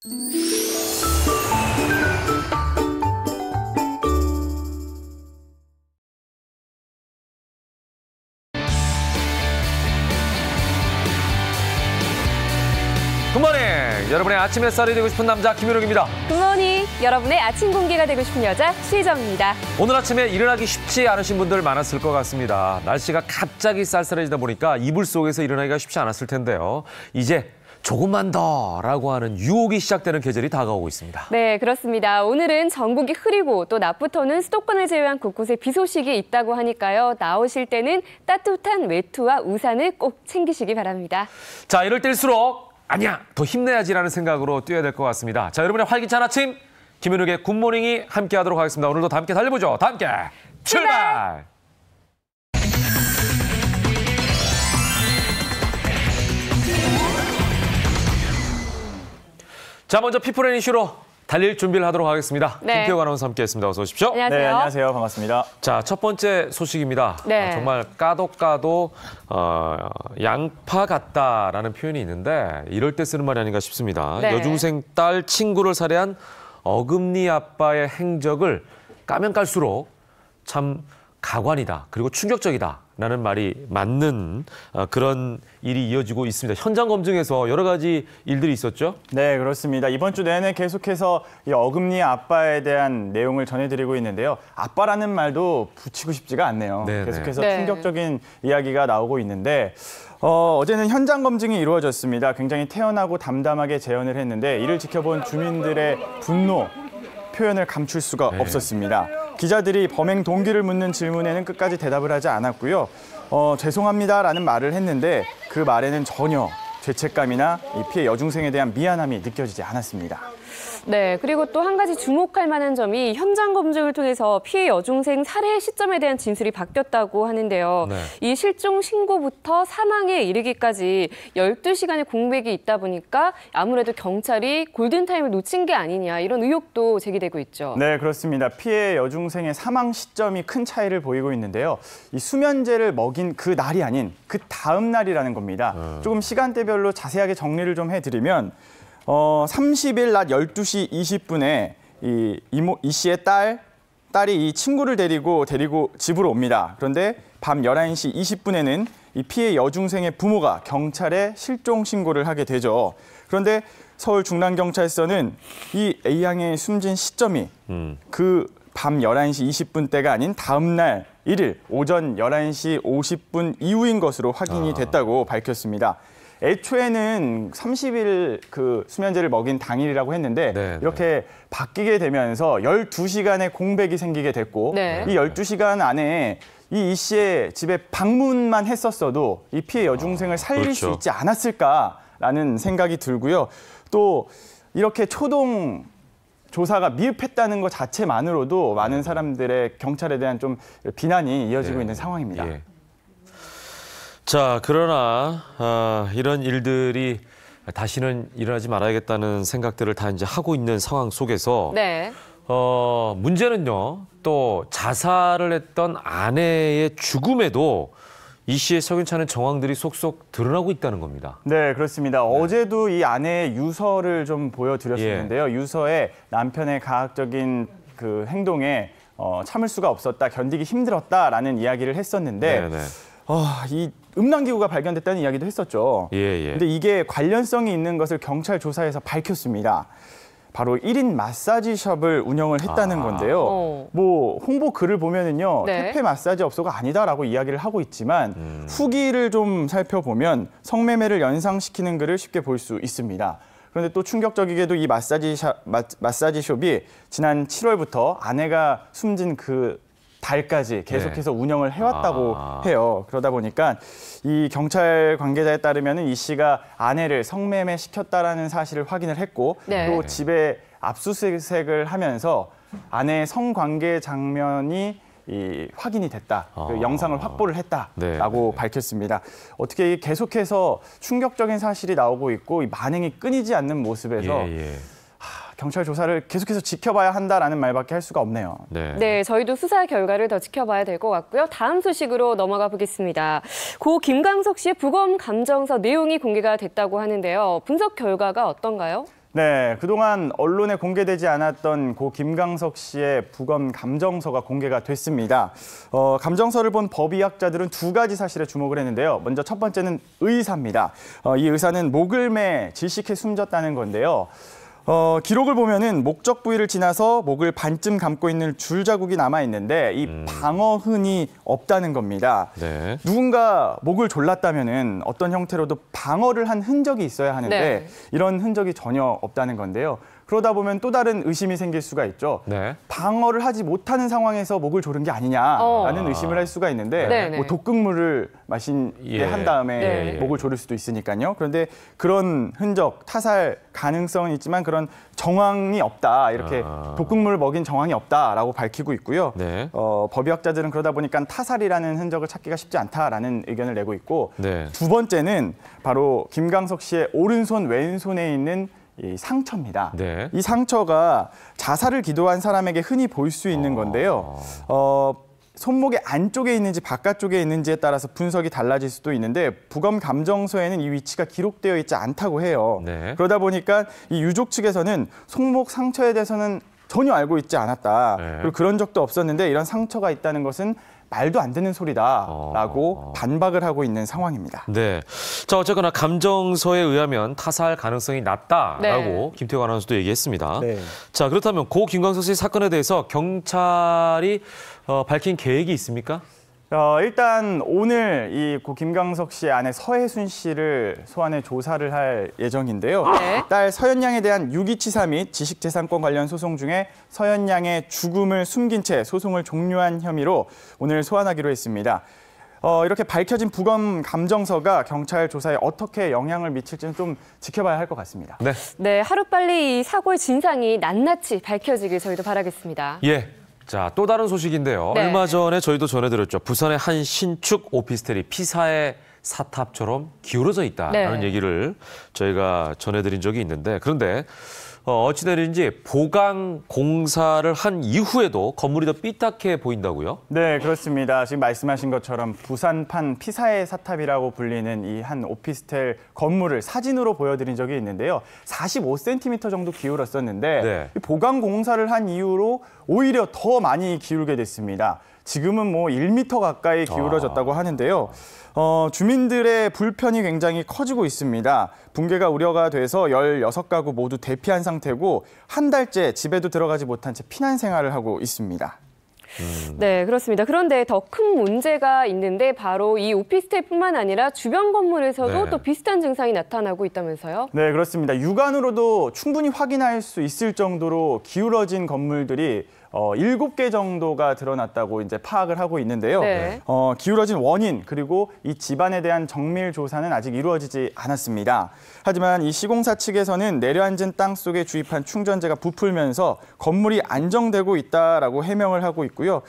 굿모닝! 여러분의 아침 햇살이 되고 싶은 남자 김윤욱입니다. 굿모닝! 여러분의 아침 공기가 되고 싶은 여자 수희정입니다. 오늘 아침에 일어나기 쉽지 않으신 분들 많았을 것 같습니다. 날씨가 갑자기 쌀쌀해지다 보니까 이불 속에서 일어나기가 쉽지 않았을 텐데요. 이제 조금만 더라고 하는 유혹이 시작되는 계절이 다가오고 있습니다. 네, 그렇습니다. 오늘은 전국이 흐리고 또 낮부터는 수도권을 제외한 곳곳에 비 소식이 있다고 하니까요. 나오실 때는 따뜻한 외투와 우산을 꼭 챙기시기 바랍니다. 자, 이럴 때일수록 아니야, 더 힘내야지라는 생각으로 뛰어야 될 것 같습니다. 자, 여러분의 활기찬 아침, 김윤욱의 굿모닝이 함께하도록 하겠습니다. 오늘도 다 함께 달려보죠. 다 함께 출발! 자, 먼저 피플앤 이슈로 달릴 준비를 하도록 하겠습니다. 네. 김태우 아나운서 함께했습니다. 어서 오십시오. 안녕하세요. 네, 안녕하세요. 반갑습니다. 자, 첫 번째 소식입니다. 네. 정말 까도 양파 같다라는 표현이 있는데 이럴 때 쓰는 말이 아닌가 싶습니다. 네. 여중생 딸 친구를 살해한 어금니 아빠의 행적을 까면 깔수록 참 가관이다. 그리고 충격적이다라는 말이 맞는 그런 일이 이어지고 있습니다. 현장 검증에서 여러 가지 일들이 있었죠? 네, 그렇습니다. 이번 주 내내 계속해서 이 어금니 아빠에 대한 내용을 전해드리고 있는데요. 아빠라는 말도 붙이고 싶지가 않네요. 네네. 계속해서 네. 충격적인 이야기가 나오고 있는데 어제는 현장 검증이 이루어졌습니다. 굉장히 태연하고 담담하게 재연을 했는데 이를 지켜본 주민들의 분노, 표현을 감출 수가 없었습니다. 기자들이 범행 동기를 묻는 질문에는 끝까지 대답을 하지 않았고요. 죄송합니다라는 말을 했는데 그 말에는 전혀 죄책감이나 이 피해 여중생에 대한 미안함이 느껴지지 않았습니다. 네, 그리고 또 한 가지 주목할 만한 점이 현장 검증을 통해서 피해 여중생 살해 시점에 대한 진술이 바뀌었다고 하는데요. 네. 이 실종 신고부터 사망에 이르기까지 12시간의 공백이 있다 보니까 아무래도 경찰이 골든타임을 놓친 게 아니냐 이런 의혹도 제기되고 있죠. 네, 그렇습니다. 피해 여중생의 사망 시점이 큰 차이를 보이고 있는데요. 이 수면제를 먹인 그 날이 아닌 그 다음 날이라는 겁니다. 조금 시간대별로 자세하게 정리를 좀 해드리면 30일 낮 12시 20분에 이 씨의 딸이 이 친구를 데리고 집으로 옵니다. 그런데 밤 11시 20분에는 이 피해 여중생의 부모가 경찰에 실종 신고를 하게 되죠. 그런데 서울 중랑경찰서는 이 A양의 숨진 시점이 그 밤 11시 20분 때가 아닌 다음 날 1일 오전 11시 50분 이후인 것으로 확인이 됐다고 밝혔습니다. 애초에는 30일 그 수면제를 먹인 당일이라고 했는데 네, 이렇게 바뀌게 되면서 12시간의 공백이 생기게 됐고 네. 이 12시간 안에 이 씨의 집에 방문만 했었어도 이 피해 여중생을 살릴 그렇죠. 수 있지 않았을까라는 생각이 들고요. 또 이렇게 초동 조사가 미흡했다는 것 자체만으로도 많은 사람들의 경찰에 대한 좀 비난이 이어지고 있는 상황입니다. 예. 자, 그러나 이런 일들이 다시는 일어나지 말아야겠다는 생각들을 다 이제 하고 있는 상황 속에서 네. 문제는요. 또 자살을 했던 아내의 죽음에도 이 씨의 석연치 않은 정황들이 속속 드러나고 있다는 겁니다. 네, 그렇습니다. 어제도 이 아내의 유서를 좀 보여드렸었는데요. 유서에 남편의 가학적인 그 행동에 참을 수가 없었다, 견디기 힘들었다라는 이야기를 했었는데 네네. 이 음란기구가 발견됐다는 이야기도 했었죠. 예. 근데 이게 관련성이 있는 것을 경찰 조사에서 밝혔습니다. 바로 1인 마사지숍을 운영을 했다는 건데요. 뭐 홍보 글을 보면은요. 네. 퇴폐 마사지 업소가 아니다라고 이야기를 하고 있지만 후기를 좀 살펴보면 성매매를 연상시키는 글을 쉽게 볼 수 있습니다. 그런데 또 충격적이게도 이 마사지숍이 지난 7월부터 아내가 숨진 그 달까지 계속해서 운영을 해왔다고 해요. 그러다 보니까 이 경찰 관계자에 따르면 이 씨가 아내를 성매매 시켰다라는 사실을 확인을 했고 네. 또 집에 압수수색을 하면서 아내의 성관계 장면이 확인이 됐다. 그 영상을 확보를 했다라고 밝혔습니다. 어떻게 계속해서 충격적인 사실이 나오고 있고 이 만행이 끊이지 않는 모습에서 경찰 조사를 계속해서 지켜봐야 한다라는 말밖에 할 수가 없네요. 네, 저희도 수사 결과를 더 지켜봐야 될 것 같고요. 다음 소식으로 넘어가 보겠습니다. 고 김광석 씨의 부검 감정서 내용이 공개가 됐다고 하는데요. 분석 결과가 어떤가요? 네, 그동안 언론에 공개되지 않았던 고 김광석 씨의 부검 감정서가 공개가 됐습니다. 감정서를 본 법의학자들은 두 가지 사실에 주목을 했는데요. 먼저 첫 번째는 의사입니다. 이 의사는 목을 매 질식해 숨졌다는 건데요. 기록을 보면은 목적 부위를 지나서 목을 반쯤 감고 있는 줄 자국이 남아 있는데 이 방어흔이 없다는 겁니다. 네. 누군가 목을 졸랐다면은 어떤 형태로도 방어를 한 흔적이 있어야 하는데 네. 이런 흔적이 전혀 없다는 건데요. 그러다 보면 또 다른 의심이 생길 수가 있죠. 네. 방어를 하지 못하는 상황에서 목을 조른 게 아니냐라는 의심을 할 수가 있는데 네, 네. 뭐 독극물을 마시게 한 다음에 네. 목을 조를 수도 있으니까요. 그런데 그런 흔적, 타살 가능성은 있지만 그런 정황이 없다. 이렇게 독극물을 먹인 정황이 없다라고 밝히고 있고요. 네. 법의학자들은 그러다 보니까 타살이라는 흔적을 찾기가 쉽지 않다라는 의견을 내고 있고 네. 두 번째는 바로 김광석 씨의 오른손, 왼손에 있는 이 상처입니다. 네. 이 상처가 자살을 기도한 사람에게 흔히 볼 수 있는 건데요. 손목의 안쪽에 있는지 바깥쪽에 있는지에 따라서 분석이 달라질 수도 있는데 부검 감정서에는 이 위치가 기록되어 있지 않다고 해요. 네. 그러다 보니까 이 유족 측에서는 손목 상처에 대해서는 전혀 알고 있지 않았다. 네. 그리고 그런 적도 없었는데 이런 상처가 있다는 것은 말도 안 되는 소리다라고 반박을 하고 있는 상황입니다. 네. 자, 어쨌거나 감정서에 의하면 타살 가능성이 낮다라고 네. 김태호 아나운서도 얘기했습니다. 네. 자, 그렇다면 고 김광석 씨 사건에 대해서 경찰이 밝힌 계획이 있습니까? 일단 오늘 이 고 김광석 씨의 아내 서혜순 씨를 소환해 조사를 할 예정인데요. 네. 딸 서연 양에 대한 유기치사 및 지식재산권 관련 소송 중에 서연 양의 죽음을 숨긴 채 소송을 종료한 혐의로 오늘 소환하기로 했습니다. 이렇게 밝혀진 부검 감정서가 경찰 조사에 어떻게 영향을 미칠지는 좀 지켜봐야 할 것 같습니다. 네. 네, 하루빨리 이 사고의 진상이 낱낱이 밝혀지길 저희도 바라겠습니다. 예. 자, 또 다른 소식인데요. 네. 얼마 전에 저희도 전해드렸죠. 부산의 한 신축 오피스텔이 피사의 사탑처럼 기울어져 있다라는 네. 얘기를 저희가 전해드린 적이 있는데 그런데 어찌되는지 보강 공사를 한 이후에도 건물이 더 삐딱해 보인다고요? 네, 그렇습니다. 지금 말씀하신 것처럼 부산판 피사의 사탑이라고 불리는 이 한 오피스텔 건물을 사진으로 보여드린 적이 있는데요. 45cm 정도 기울었었는데 네. 이 보강 공사를 한 이후로 오히려 더 많이 기울게 됐습니다. 지금은 뭐 1m 가까이 기울어졌다고 하는데요. 주민들의 불편이 굉장히 커지고 있습니다. 붕괴가 우려가 돼서 16가구 모두 대피한 상태고 한 달째 집에도 들어가지 못한 채 피난 생활을 하고 있습니다. 네, 그렇습니다. 그런데 더 큰 문제가 있는데 바로 이 오피스텔뿐만 아니라 주변 건물에서도 네. 또 비슷한 증상이 나타나고 있다면서요? 네, 그렇습니다. 육안으로도 충분히 확인할 수 있을 정도로 기울어진 건물들이 7개 정도가 드러났다고 이제 파악을 하고 있는데요. 네. 기울어진 원인 그리고 이 집안에 대한 정밀 조사는 아직 이루어지지 않았습니다. 하지만 이 시공사 측에서는 내려앉은 땅 속에 주입한 충전재가 부풀면서 건물이 안정되고 있다라고 해명을 하고 있고요.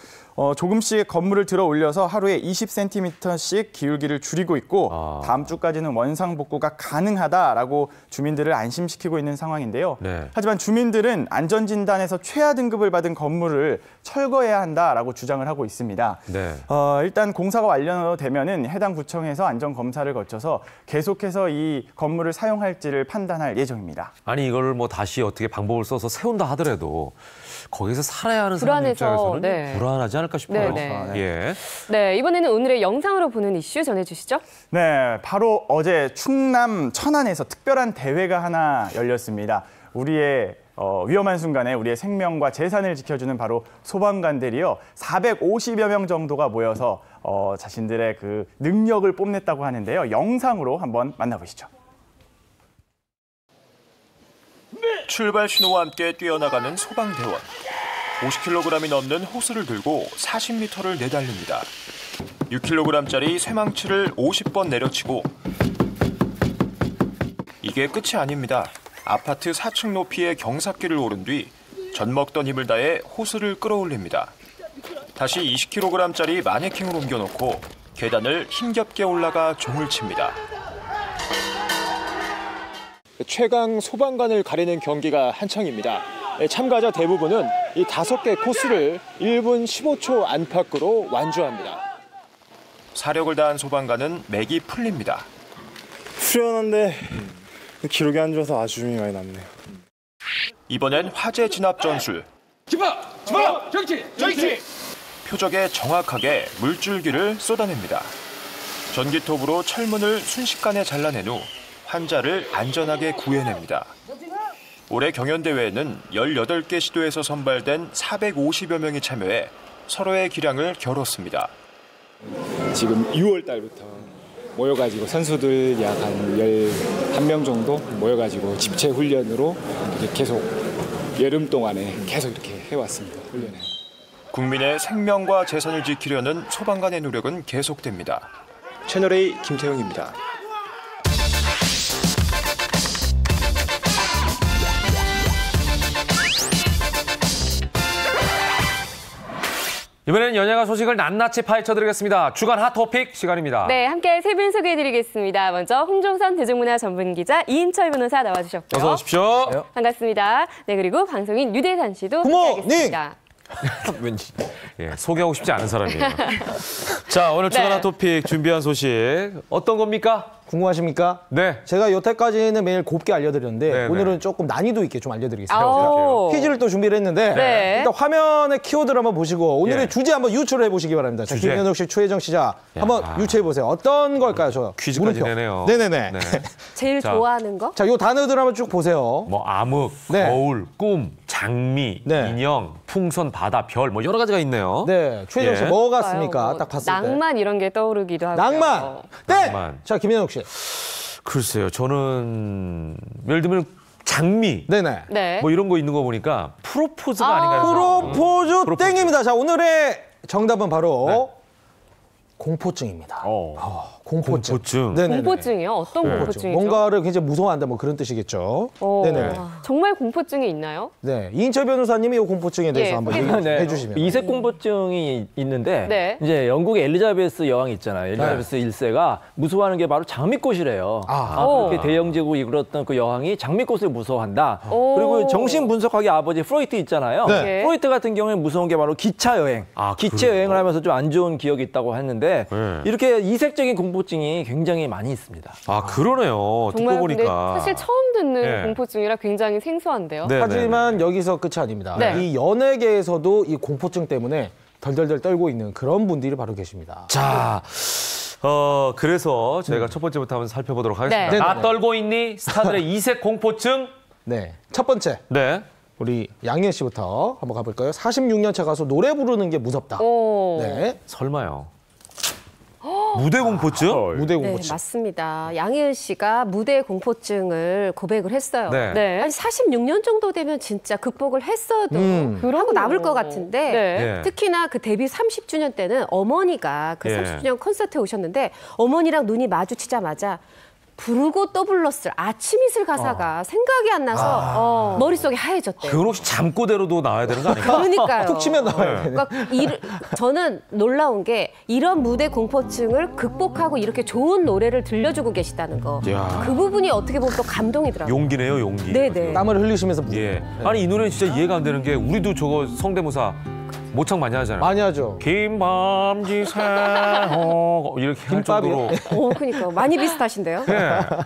조금씩 건물을 들어 올려서 하루에 20cm씩 기울기를 줄이고 있고 다음 주까지는 원상복구가 가능하다라고 주민들을 안심시키고 있는 상황인데요. 네. 하지만 주민들은 안전진단에서 최하 등급을 받은 건물을 철거해야 한다라고 주장을 하고 있습니다. 네. 일단 공사가 완료되면은 해당 구청에서 안전검사를 거쳐서 계속해서 이 건물을 사용할지를 판단할 예정입니다. 아니 이걸 뭐 다시 어떻게 방법을 써서 세운다 하더라도 거기서 살아야 하는 사람들 불안해서, 입장에서는 네. 불안하지 않을까 싶어요. 네, 네. 예. 네, 이번에는 오늘의 영상으로 보는 이슈 전해주시죠. 네, 바로 어제 충남 천안에서 특별한 대회가 하나 열렸습니다. 우리의 위험한 순간에 우리의 생명과 재산을 지켜주는 바로 소방관들이요. 450여 명 정도가 모여서 자신들의 그 능력을 뽐냈다고 하는데요. 영상으로 한번 만나보시죠. 출발 신호와 함께 뛰어나가는 소방대원. 50kg이 넘는 호스를 들고 40m를 내달립니다. 6kg짜리 쇠망치를 50번 내려치고 이게 끝이 아닙니다. 아파트 4층 높이의 경사길을 오른 뒤 젖 먹던 힘을 다해 호스를 끌어올립니다. 다시 20kg짜리 마네킹을 옮겨놓고 계단을 힘겹게 올라가 종을 칩니다. 최강 소방관을 가리는 경기가 한창입니다. 참가자 대부분은 이 5개 코스를 1분 15초 안팎으로 완주합니다. 사력을 다한 소방관은 맥이 풀립니다. 후련한데 기록이 안 좋아서 아쉬움이 많이 남네요. 이번엔 화재 진압 전술. 표적에 정확하게 물줄기를 쏟아냅니다. 전기톱으로 철문을 순식간에 잘라낸 후 환자를 안전하게 구해냅니다. 올해 경연대회에는 18개 시도에서 선발된 450여 명이 참여해 서로의 기량을 겨뤘습니다. 지금 6월 달부터 모여가지고 선수들 약 한 11명 정도 모여가지고 집체 훈련으로 이제 계속 여름 동안에 계속 이렇게 해왔습니다. 훈련을. 국민의 생명과 재산을 지키려는 소방관의 노력은 계속됩니다. 채널A 김태형입니다. 이번에는 연예가 소식을 낱낱이 파헤쳐드리겠습니다. 주간 핫토픽 시간입니다. 네, 함께 세 분 소개해드리겠습니다. 먼저 홍종선 대중문화 전문기자, 이인철 변호사 나와주셨고요. 어서 오십시오. 반갑습니다. 네, 그리고 방송인 유대산 씨도 함께하겠습니다. 왠지 소개하고 싶지 않은 사람이에요. 자, 오늘 주간 핫토픽 준비한 소식 어떤 겁니까? 궁금하십니까? 네. 제가 여태까지는 매일 곱게 알려드렸는데 네, 오늘은 조금 난이도 있게 좀 알려드리겠습니다. 아오. 퀴즈를 또 준비를 했는데 네. 일단 화면에 키워드를 한번 보시고 오늘의 예. 주제 한번 유추를 해보시기 바랍니다. 자, 주제. 김현욱 씨, 최혜정 씨자 한번 유추해보세요. 어떤 걸까요? 저 퀴즈까지 물음표. 되네요. 네네네. 네. 제일 자. 좋아하는 거? 자, 요 단어들 한번 쭉 보세요. 뭐 암흑, 네. 거울, 꿈, 장미, 네. 인형, 풍선, 바다, 별, 뭐 여러 가지가 있네요. 네, 최혜정 씨 예. 뭐 같습니까? 뭐 딱 봤을 때. 낭만 이런 게 떠오르기도 하고요. 낭만. 땡! 낭만. 자, 김현욱 씨. 글쎄요, 저는 예를 들면 장미, 네네. 네. 뭐 이런 거 있는 거 보니까 프로포즈가 아닌가요? 프로포즈 프로포즈. 땡입니다. 자, 오늘의 정답은 바로 공포증입니다. 공포증. 공포증. 네네네. 공포증이요? 어떤 공포증이죠? 뭔가를 굉장히 무서워한다 뭐 그런 뜻이겠죠. 네네. 정말 공포증이 있나요? 네, 이인철 변호사님이 이 공포증에 대해서 예, 한번 소개 얘기해 주시면. 이색 공포증이 있는데 네. 이제 영국의 엘리자베스 여왕 있잖아요. 엘리자베스 1세가 무서워하는 게 바로 장미꽃이래요. 그렇게 대영제국 이끌었던 그 여왕이 장미꽃을 무서워한다. 오. 그리고 정신분석학의 아버지 프로이트 있잖아요. 네. 프로이트 같은 경우에 무서운 게 바로 기차 여행. 기차 그래요? 여행을 하면서 좀 안 좋은 기억이 있다고 했는데 네. 이렇게 이색적인 공포증이 굉장히 많이 있습니다. 아, 그러네요. 듣고 정말 근데 보니까. 사실 처음 듣는 네. 공포증이라 굉장히 생소한데요. 네, 하지만 여기서 끝이 아닙니다. 네. 이 연예계에서도 이 공포증 때문에 덜덜덜 떨고 있는 그런 분들이 바로 계십니다. 자, 그래서 저희가 첫 번째부터 한번 살펴보도록 하겠습니다. 네. 나 네네네. 떨고 있니? 스타들의 이색 공포증. 네, 첫 번째 네. 우리 양현 씨부터 한번 가볼까요? 46년 차 가수 노래 부르는 게 무섭다. 오. 네, 설마요. 무대 공포증? 무대 네, 공포증. 맞습니다. 양희은 씨가 무대 공포증을 고백을 했어요. 네. 네. 한 46년 정도 되면 진짜 극복을 했어도 하고 남을 것 같은데 네. 예. 특히나 그 데뷔 30주년 때는 어머니가 그 예. 30주년 콘서트에 오셨는데 어머니랑 눈이 마주치자마자 부르고 또 불렀을 아침 이슬 가사가 생각이 안 나서 머릿속이 하얘졌대요. 그건 혹시 잠꼬대로도 나와야 되는 거 아닌가? 그러니까요. 툭 치면 나와야 되네. 그러니까 저는 놀라운 게 이런 무대 공포증을 극복하고 이렇게 좋은 노래를 들려주고 계시다는 거. 이야. 그 부분이 어떻게 보면 또 감동이더라고요. 용기네요, 용기. 네네. 땀을 흘리시면서 예. 아니, 이 노래는 진짜 이해가 안 되는 게 우리도 저거 성대모사 모창 많이 하잖아요. 많이 하죠. 김밤지새 이렇게 할 정도로. 그러니까 많이 비슷하신데요. 예.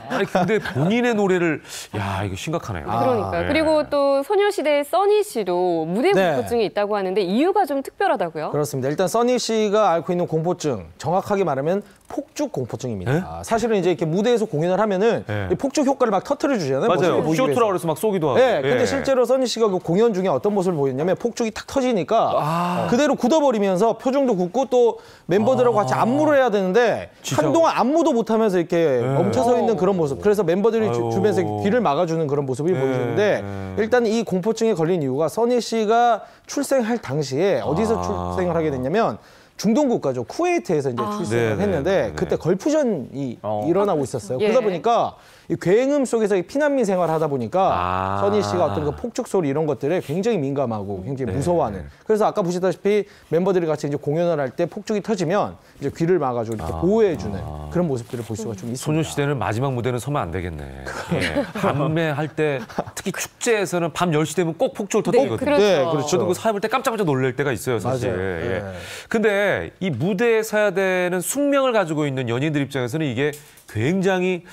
아니 근데 본인의 노래를 야 이거 심각하네요. 그러니까요. 예. 그리고 또 소녀시대의 써니 씨도 무대 네. 공포증이 있다고 하는데 이유가 좀 특별하다고요? 그렇습니다. 일단 써니 씨가 앓고 있는 공포증, 정확하게 말하면 폭죽 공포증입니다. 사실은 이제 이렇게 무대에서 공연을 하면은 네. 이 폭죽 효과를 막 터트려 주잖아요. 맞아요. 모습을 보이기 쇼트라 위해서. 그래서 막 쏘기도 하고. 네, 근데 예. 실제로 써니 씨가 그 공연 중에 어떤 모습을 보였냐면 폭죽이 탁 터지니까 그대로 굳어버리면서 표정도 굳고 또 멤버들하고 같이 안무를 해야 되는데 진짜. 한동안 안무도 못하면서 이렇게 멈춰서 있는 그런 모습. 그래서 멤버들이 아유. 주변에서 귀를 막아주는 그런 모습이 보이는데 일단 이 공포증에 걸린 이유가 써니 씨가 출생할 당시에 어디서 출생을 하게 됐냐면 중동 국가죠. 쿠웨이트에서 이제 출생을 네네, 했는데 네네. 그때 걸프전이 일어나고 있었어요. 예. 그러다 보니까 이 굉음 속에서 이 피난민 생활을 하다 보니까 써니 씨가 어떤 그 폭죽 소리 이런 것들에 굉장히 민감하고 굉장히 무서워하는. 그래서 아까 보시다시피 멤버들이 같이 이제 공연을 할 때 폭죽이 터지면 이제 귀를 막아주고 이렇게 보호해주는 그런 모습들을 볼 수가 좀 있습니다. 소녀시대는 마지막 무대는 서면 안 되겠네. 예. 밤에 때 특히 축제에서는 밤 10시 되면 꼭 폭죽을 터뜨리거든요. 그렇죠. 네, 그렇죠. 저도 그 사회 볼 때 깜짝깜짝 놀랄 때가 있어요, 사실. 맞아요. 예. 네. 근데 이 무대에 서야 되는 숙명을 가지고 있는 연예인들 입장에서는 이게 굉장히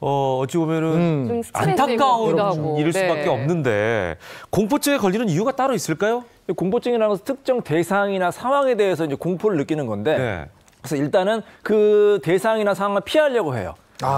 어찌 보면은 좀 스트레스이고 안타까운 하고. 일일 수밖에 네. 없는데 공포증에 걸리는 이유가 따로 있을까요? 공포증이라는 것은 특정 대상이나 상황에 대해서 이제 공포를 느끼는 건데 네. 그래서 일단은 그 대상이나 상황을 피하려고 해요.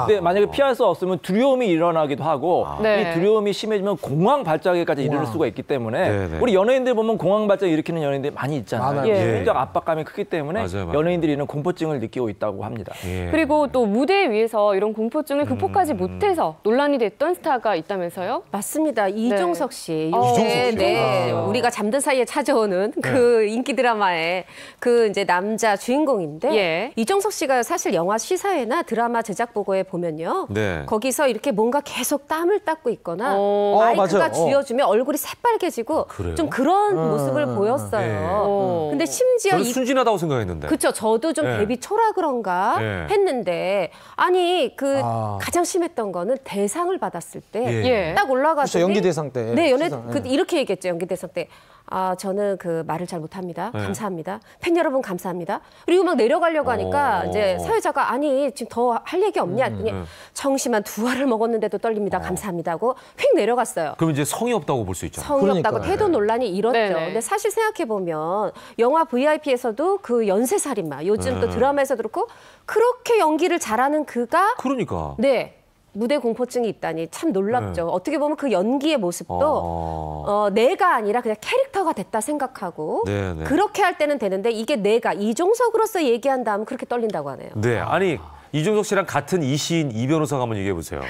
근데 만약에 피할 수 없으면 두려움이 일어나기도 하고 네. 이 두려움이 심해지면 공황 발작에까지 이를 수가 있기 때문에 네네. 우리 연예인들 보면 공황 발작 일으키는 연예인들이 많이 있잖아요. 많아요. 예. 심리적 압박감이 크기 때문에 맞아요. 연예인들이 이런 공포증을 느끼고 있다고 합니다. 예. 그리고 또 무대 위에서 이런 공포증을 극복하지 못해서 논란이 됐던 스타가 있다면서요? 맞습니다. 이종석 씨. 이종석 요새 씨요? 네, 우리가 잠든 사이에 찾아오는 그 인기 드라마의 그 이제 남자 주인공인데 예. 이종석 씨가 사실 영화 시사회나 드라마 제작 보고에 보면요. 네. 거기서 이렇게 뭔가 계속 땀을 닦고 있거나 맞아요. 마이크가 쥐어주면 얼굴이 새빨개지고 그래요? 좀 그런 모습을 보였어요. 근데 심지어 저는 순진하다고 생각했는데. 그렇죠. 저도 좀 네. 데뷔 초라 그런가 네. 했는데 아니 그 가장 심했던 거는 대상을 받았을 때 예. 딱 올라가서 그렇죠, 연기 대상 때. 네, 연예 시상, 그 이렇게 얘기했죠. 연기 대상 때. 아, 저는 그 말을 잘 못합니다. 감사합니다. 팬 여러분 감사합니다. 그리고 막 내려가려고 하니까 이제 사회자가 아니 지금 더 할 얘기 없냐 했더니 청심한 2알을 먹었는데도 떨립니다. 감사합니다 하고 휙 내려갔어요. 그럼 이제 성의 없다고 볼 수 있잖아요. 성의 없다고 그러니까요. 태도 논란이 일었죠. 네네. 근데 사실 생각해 보면 영화 VIP에서도 그 연쇄살인마 요즘 또 드라마에서도 그렇고 그렇게 연기를 잘하는 그가 그러니까. 네. 무대 공포증이 있다니 참 놀랍죠. 어떻게 보면 그 연기의 모습도 내가 아니라 그냥 캐릭터가 됐다 생각하고 네네. 그렇게 할 때는 되는데 이게 내가 이종석으로서 얘기한다면 그렇게 떨린다고 하네요. 네, 아니 이종석 씨랑 같은 이 시인 이 변호사가 한번 얘기해 보세요.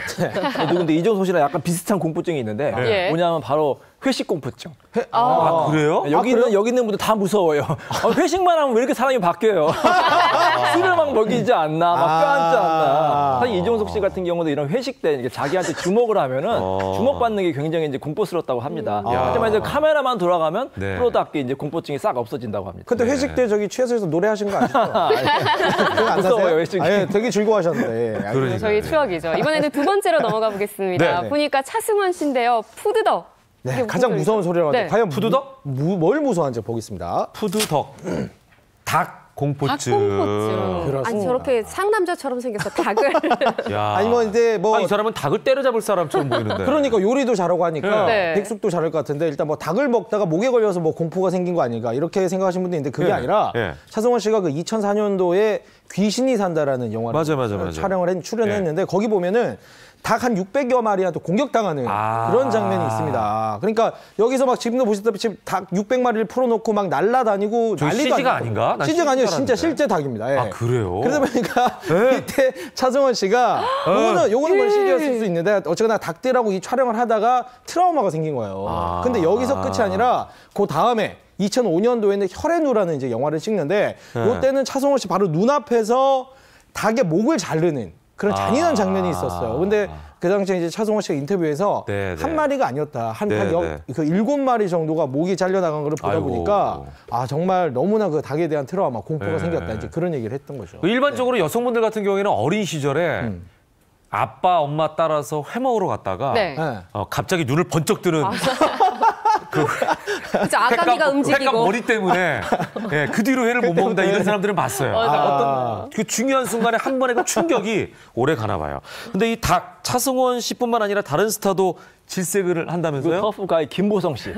근데 이종석 씨랑 약간 비슷한 공포증이 있는데 예. 뭐냐면 바로 회식 공포증. 아, 그래요? 여기 있는 분들 다 무서워요. 회식만 하면 왜 이렇게 사람이 바뀌어요? 술을 막 먹이지 않나, 막 껴안지 않나. 사실 이종석 씨 같은 경우도 이런 회식 때 이렇게 자기한테 주목을 하면은 주목받는 게 굉장히 이제 공포스럽다고 합니다. 하지만 이제 카메라만 돌아가면 네. 프로답게 이제 공포증이 싹 없어진다고 합니다. 그때 회식 때 저기 취해서 노래하신 거 아시죠? 그거 안 무서워요, 사세요? 회식이. 예, 되게 즐거워하셨는데. 그러니까요. 저희 추억이죠. 이번에는 두 번째로 넘어가 보겠습니다. 네. 보니까 차승원 씨인데요. 푸드덕. 네, 이게 가장 무슨 무서운 소리라고 하죠. 네. 과연 푸드덕? 뭘 무서워하는지 보겠습니다. 푸드덕. 닭 공포증. 닭공포증. 그렇습니다. 아니 저렇게 상남자처럼 생겨서 닭을 야. 아니 뭐 이제 뭐 이 사람은 닭을 때려잡을 사람처럼 보이는데. 그러니까 요리도 잘하고 하니까 네. 백숙도 잘할 것 같은데 일단 뭐 닭을 먹다가 목에 걸려서 뭐 공포가 생긴 거 아닌가 이렇게 생각하시는 분도 있는데 그게 네. 아니라 네. 차승원 씨가 그 2004년도에 귀신이 산다라는 영화를 맞아. 촬영을 출연했는데 거기 보면은 닭 한 600여 마리한테 공격당하는 그런 장면이 있습니다. 그러니까 여기서 막 지금도 보시다시피 닭 600마리를 풀어놓고 막 날아다니고 저 난리도 CG가 아니고. 아닌가? 난 CG가 아니에요. CG 진짜 줄 실제 닭입니다. 예. 아, 그래요? 그러다 보니까 이때 차승원 씨가 요거는 뭐 CG였을 수 있는데 어쨌거나 닭들하고 이 촬영을 하다가 트라우마가 생긴 거예요. 근데 여기서 끝이 아니라 그 다음에 2005년도에는 혈의 누라는 이제 영화를 찍는데 이때는 차승원 씨 바로 눈앞에서 닭의 목을 자르는 그런 잔인한 장면이 있었어요. 근데 그 당시에 이제 차승원 씨가 인터뷰에서 네, 네. 한 마리가 아니었다. 한 네, 네. 그 7마리 정도가 목이 잘려나간 걸 보다 아이고. 보니까 아 정말 너무나 그 닭에 대한 트라우마, 공포가 네. 생겼다. 이제 그런 얘기를 했던 거죠. 그 일반적으로 여성분들 같은 경우에는 어린 시절에 아빠, 엄마 따라서 회 먹으러 갔다가 네. 네. 갑자기 눈을 번쩍 뜨는 그죠 아가미가 움직이고 횟감 머리 때문에 예, 그 뒤로 회를 못 먹는다 이런 사람들은 봤어요. 맞아. 어떤 그 중요한 순간에 한 번의 그 충격이 오래 가나 봐요. 근데 이 닭 차승원 씨뿐만 아니라 다른 스타도 질색을 그 한다면서요? 터프가이 김보성 씨.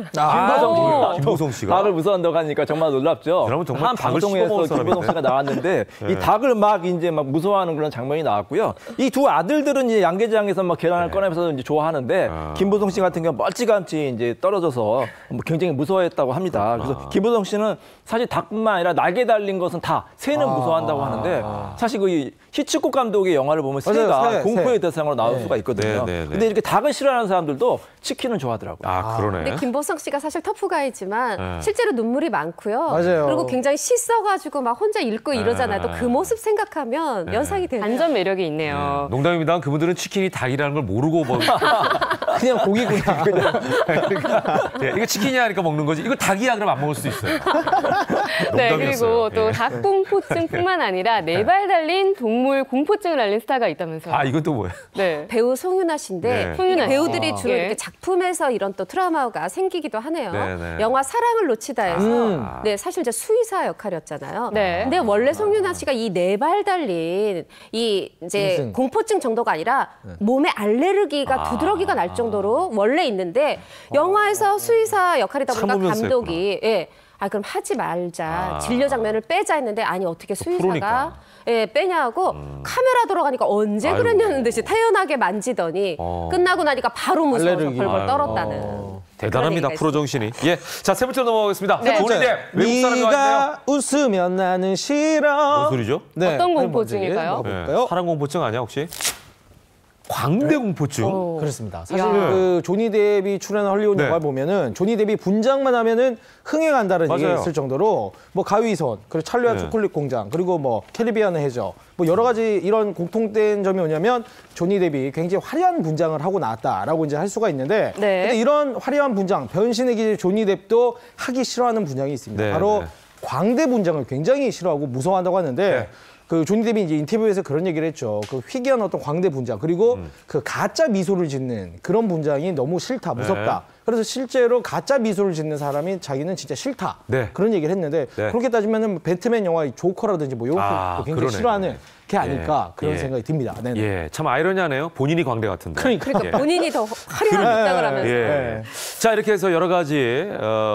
김보성 씨가? 닭을 무서워한다고 하니까 정말 놀랍죠. 여러분 정말 한 닭을 방송에서 씹어먹은 사람인데. 김보성 씨가 나왔는데 이 닭을 막 이제 막 무서워하는 그런 장면이 나왔고요. 이 두 아들들은 이제 양계장에서 막 계란을 꺼내면서 이제 좋아하는데 김보성 씨 같은 경우 멀찌감치 이제 떨어져서 뭐 굉장히 무서워했다고 합니다. 그래서 김보성 씨는 사실 닭뿐만 아니라 날개 달린 것은 다 새는 무서워한다고 하는데 사실 그 히치콕 감독의 영화를 보면 새가 맞아요, 새. 공포의 대상으로 나올 수가 있거든요. 네. 근데 이렇게 닭을 싫어하는 사람들도 치킨은 좋아하더라고요. 아 그러네. 근데 김보성 씨가 사실 터프가이지만 실제로 눈물이 많고요. 맞아요. 그리고 굉장히 씻어가지고 막 혼자 읽고 이러잖아요. 또 그 모습 생각하면 연상이 되네요. 반전 매력이 있네요. 농담입니다. 그분들은 치킨이 닭이라는 걸 모르고 그냥 고기구나. 예, 이거 치킨이야 하니까 먹는 거지. 이거 닭이야 그러면 안 먹을 수 있어요. 네, 농담이었어요. 그리고 또 예. 닭공포증뿐만 아니라 4발 달린 동물 공포증을 앓는 스타가 있다면서요. 아 이건 또 뭐예요? 네. 배우 송윤아 씨인데 네. 송윤아 씨. 배우들이 주로 예. 이렇게 작품에서 이런 또 트라우마가 생기기도 하네요. 네, 네. 영화 사랑을 놓치다에서 네, 사실 이제 수의사 역할이었잖아요. 네. 근데 원래 송윤아 씨가 이 4발 달린 이 이제 짐승. 공포증 정도가 아니라 몸에 알레르기가 두드러기가 날 정도로 원래 있는데 영화에서 수의사 역할이다 보니까 참으면서 감독이 그럼 하지 말자. 진료 장면을 빼자 했는데 아니 어떻게 수의사가 프로니까. 빼냐고 카메라 돌아가니까 언제 아이고. 그랬냐는 듯이 태연하게 만지더니 끝나고 나니까 바로 무서워서 알레르기. 벌벌 떨었다는. 대단합니다. 그런 프로 정신이. 예, 자, 세 번째로 넘어가겠습니다. 네. 조니 뎁 외국 사람이 와 있나요? 네가 웃으면 나는 싫어. 뭔 소리죠? 네. 어떤 아니, 공포증일까요? 뭔지 네. 먹어볼까요? 사랑 공포증 아니야 혹시? 광대 공포증? 그렇습니다. 사실 야. 그 조니 뎁이 출연한 헐리우드 네. 영화 보면은 조니 뎁이 분장만 하면은 흥행한다는 얘기가 맞아요. 있을 정도로 뭐 가위손, 그리고 찰리와 네. 초콜릿 공장, 그리고 뭐 캐리비안의 해적, 뭐 여러 가지 이런 공통된 점이 뭐냐면 조니 뎁이 굉장히 화려한 분장을 하고 나왔다라고 이제 할 수가 있는데, 네. 근데 이런 화려한 분장, 변신의 기질 조니 뎁도 하기 싫어하는 분장이 있습니다. 네, 바로 네. 광대 분장을 굉장히 싫어하고 무서워한다고 하는데. 네. 그 조니 뎁이 이제 인터뷰에서 그런 얘기를 했죠. 그 희귀한 어떤 광대 분장 그리고 그 가짜 미소를 짓는 그런 분장이 너무 싫다, 무섭다. 네. 그래서 실제로 가짜 미소를 짓는 사람이 자기는 진짜 싫다. 네. 그런 얘기를 했는데 네. 그렇게 따지면은 배트맨 영화 조커라든지 뭐 이런 아, 거 굉장히 그러네. 싫어하는 게 아닐까 예. 그런 예. 생각이 듭니다. 네네. 예, 참 아이러니하네요. 본인이 광대 같은데. 그러니까 본인이 더 화려한 분장을 하면서. 예. 자, 이렇게 해서 여러 가지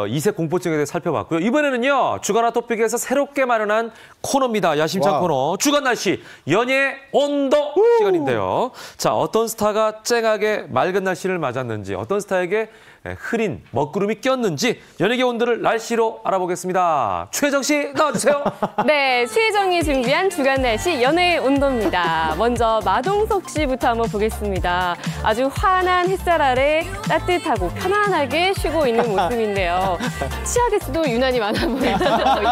이색 공포증에 대해 살펴봤고요. 이번에는요, 주간 핫토픽에서 새롭게 마련한 코너입니다. 야심찬 와우. 코너. 주간 날씨 연예 온도 시간인데요. 자, 어떤 스타가 쨍하게 맑은 날씨를 맞았는지, 어떤 스타에게 흐린 먹구름이 꼈는지 연예계 온도를 날씨로 알아보겠습니다. 최정 씨 나와주세요. 네, 최혜정이 준비한 주간 날씨 연예의 온도입니다. 먼저 마동석 씨부터 한번 보겠습니다. 아주 환한 햇살 아래 따뜻하고 편안하게 쉬고 있는 모습인데요. 치아 개수도 유난히 많아 보이죠.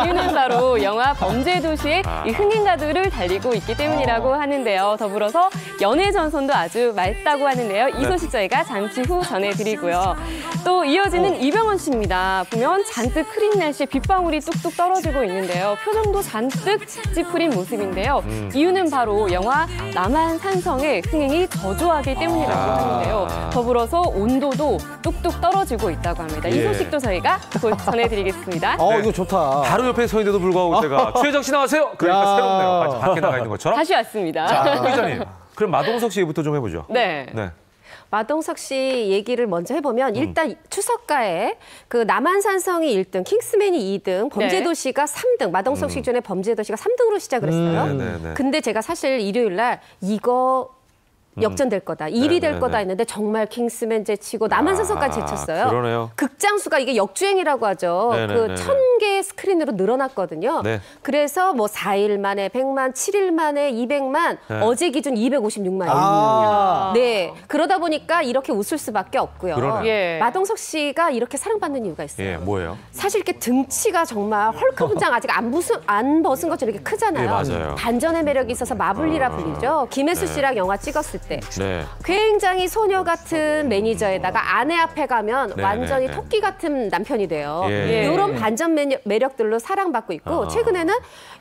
이유는 바로 영화 범죄도시의 이 흥행가도를 달리고 있기 때문이라고 하는데요. 더불어서 연애 전선도 아주 맑다고 하는데요. 이 소식 저희가 잠시 후 전해드리고요. 또 이어지는 이병헌 씨입니다. 보면 잔뜩 흐린 날씨에 빗방울이 뚝뚝 떨어지고 있는데요. 표정도 잔뜩 찌푸린 모습인데요. 이유는 바로 영화 남한산성의 흥행이 저조하기 때문이라고 하는데요. 더불어서 온도도 뚝뚝 떨어지고 있다고 합니다. 이 예. 소식도 저희가 곧 전해드리겠습니다. 이거 좋다. 바로 옆에 서 있는데도 불구하고 제가 최정 씨 나와세요. 그러니까 야. 새롭네요. 마치 밖에 나가 있는 것처럼. 다시 왔습니다. 자, 기자님. 그럼 마동석 씨부터 좀 해보죠. 네. 네. 마동석 씨 얘기를 먼저 해보면 일단 추석가에 그 남한산성이 1등, 킹스맨이 2등, 범죄도시가 3등, 마동석 씨 기존에 범죄도시가 3등으로 시작을 했어요. 네. 근데 제가 사실 일요일 날 이거 역전될 거다, 1위 될 네, 거다 네. 했는데 정말 킹스맨 제치고 남한산성까지 제쳤어요. 그러네요. 극장수가 이게 역주행이라고 하죠. 네, 네, 그 네, 1000개 스크린으로 늘어났거든요. 네. 그래서 뭐 4일 만에 100만, 7일 만에 200만, 네. 어제 기준 256만이에요. 아. 네, 그러다 보니까 이렇게 웃을 수밖에 없고요. 그러네요. 예. 마동석 씨가 이렇게 사랑받는 이유가 있어요. 예, 뭐예요? 사실 이렇게 등치가 정말 헐크 분장 아직 안 벗은 것처럼 이렇게 크잖아요. 예, 맞아요. 반전의 매력이 있어서 마블리라 불리죠. 김혜수 씨랑 영화 찍었을 때. 네. 굉장히 소녀 같은 매니저에다가 아내 앞에 가면 네, 완전히 네. 토끼 같은 남편이 돼요. 예. 이런 반전 매력들로 사랑받고 있고 아. 최근에는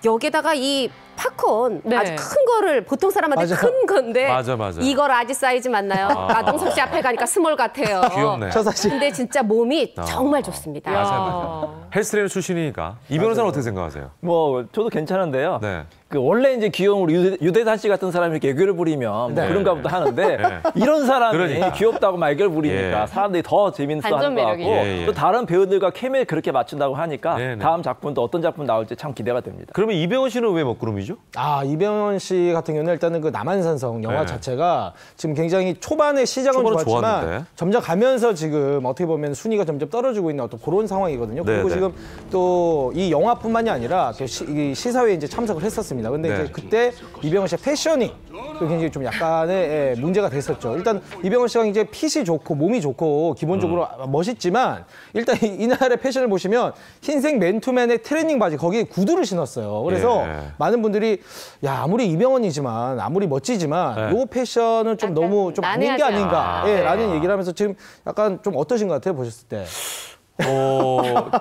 여기다가 이 팝콘 네. 아주 큰 거를 보통 사람한테 맞아. 큰 건데 맞아. 이거 라지 사이즈 맞나요? 마동석 씨 앞에 가니까 스몰 같아요. 귀엽네. 저 사실 근데 진짜 몸이 정말 좋습니다. 맞아요. 헬스트레이너 출신이니까. 이 변호사는 어떻게 생각하세요? 뭐 저도 괜찮은데요. 네. 그 원래 이제 귀여운 우리 유대산 씨 같은 사람이 이렇게 애교를 부리면 뭐 네. 그런가 보다 하는데 네. 이런 사람이 그러니까. 귀엽다고 막 애교를 부리니까 예. 사람들이 더 재밌어 반전 하는 것 같고 매력이에요. 예, 예. 또 다른 배우들과 케미를 그렇게 맞춘다고 하니까 네, 네. 다음 작품도 어떤 작품 나올지 참 기대가 됩니다. 그러면 이병헌 씨는 왜 먹구름이죠? 이병헌 씨 같은 경우는 일단은 그 남한산성 영화 네. 자체가 지금 굉장히 초반에 시작은 초반은 좋았지만 좋았는데. 점점 가면서 지금 어떻게 보면 순위가 점점 떨어지고 있는 어떤 그런 상황이거든요. 네, 그리고 네. 지금 또 이 영화뿐만이 아니라 또 이 시사회에 이제 참석을 했었습니다. 근데 네. 이제 그때 이병헌 씨의 패션이 또 굉장히 좀 약간의 문제가 됐었죠. 일단 이병헌 씨가 이제 핏이 좋고 몸이 좋고 기본적으로 멋있지만 일단 이날의 패션을 보시면 흰색 맨투맨의 트레이닝 바지 거기에 구두를 신었어요. 그래서 예. 많은 분들이 야 아무리 이병헌이지만 아무리 멋지지만 네. 요 패션은 좀 너무 좀 아닌 게 난해하지 아닌가 않아. 라는 얘기를 하면서 지금 약간 좀 어떠신 것 같아요 보셨을 때?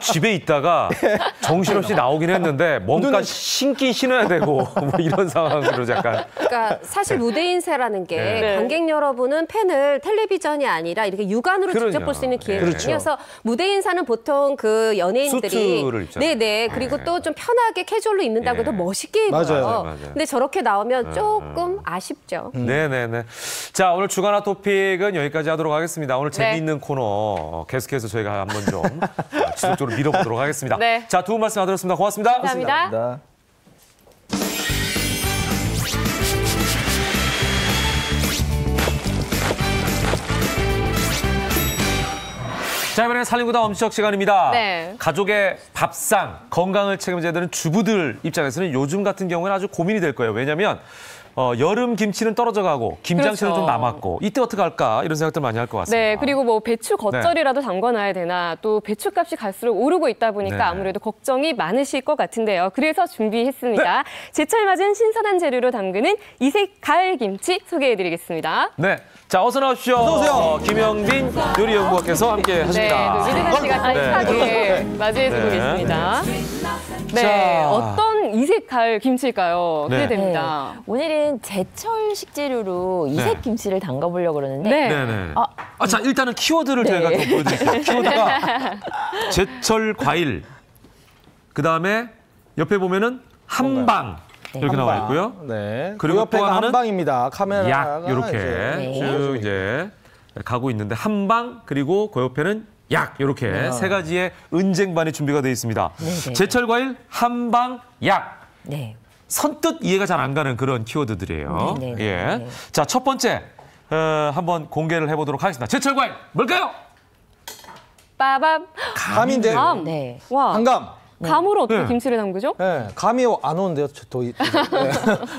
집에 있다가 정신없이 나오긴 했는데 뭔가 신긴 신어야 되고 뭐 이런 상황으로 약간. 그러니까 사실 무대 인사라는 게 네. 관객 여러분은 팬을 텔레비전이 아니라 이렇게 육안으로 직접 그러냐. 볼 수 있는 기회거든요. 그렇죠. 그래서 무대 인사는 보통 그 연예인들이 수트를 입잖아요. 네네 그리고 또 좀 편하게 캐주얼로 입는다고 해도 멋있게 입어요. 맞아요. 근데 저렇게 나오면 조금 아쉽죠. 네네네. 자, 오늘 주간화 토픽은 여기까지 하도록 하겠습니다. 오늘 네. 재미있는 코너 계속해서 저희가 한번 좀 지속적으로 밀어보도록 하겠습니다. 네. 자, 두 분 말씀 드렸습니다. 고맙습니다. 감사합니다. 자, 이번에는 살림구다 엄지척 시간입니다. 네. 가족의 밥상, 건강을 책임져야 되는 주부들 입장에서는 요즘 같은 경우는 아주 고민이 될 거예요. 왜냐하면 여름 김치는 떨어져 가고 김장치는 그렇죠. 좀 남았고 이때 어떻게 할까 이런 생각들 많이 할 것 같습니다. 네, 그리고 뭐 배추 겉절이라도 담궈놔야 되나 또 배추값이 갈수록 오르고 있다 보니까 네. 아무래도 걱정이 많으실 것 같은데요. 그래서 준비했습니다. 제철 맞은 신선한 재료로 담그는 이색 가을 김치 소개해드리겠습니다. 네, 자 어서 나오십시오. 어서 오세요. 김영빈 요리연구원께서 함께 하십니다. 네, 미드나 씨가 따뜻하게 맞이해주고 네. 계십니다. 네, 자. 어떤 이색 가을 김치일까요? 네. 기대됩니다. 오늘은 제철 식재료로 이색 김치를 담가보려고 그러는데 네. 네네. 아, 자 일단은 키워드를 네. 저희가 좀 보여드릴게요. 키워드가 제철 과일. 그 다음에 옆에 보면은 한방 이렇게 나와 있고요. 네. 그리고 그리고 옆에가 또 하나는 한방입니다. 카메라가 약 이렇게 이제 쭉 이제 가고 있는데 한방 그리고 그 옆에는 약 이렇게 세 가지의 은쟁반이 준비가 되어 있습니다. 네네. 제철 과일 한방 약. 네. 선뜻 이해가 잘 안 가는 그런 키워드들이에요. 네네. 예. 네. 자, 첫 번째 한번 공개를 해보도록 하겠습니다. 제철 과일 뭘까요? 빠밤. 감인데. 감. 네. 와. 한감. 감으로 어떻게 네. 김치를 담그죠? 네, 감이 안 오는데요. 네.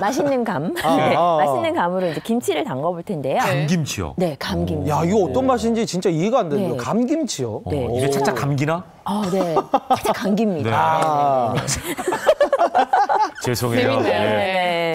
맛있는 감. 아, 네. 아. 맛있는 감으로 이제 김치를 담가볼 텐데요. 감김치요. 네, 감김치. 야, 이거 어떤 맛인지 진짜 이해가 안 되는데 네. 감김치요. 네. 이게 살짝 감기나? 네. 살짝 감깁니다. 아, 죄송해요. 재밌네요. 예. 네.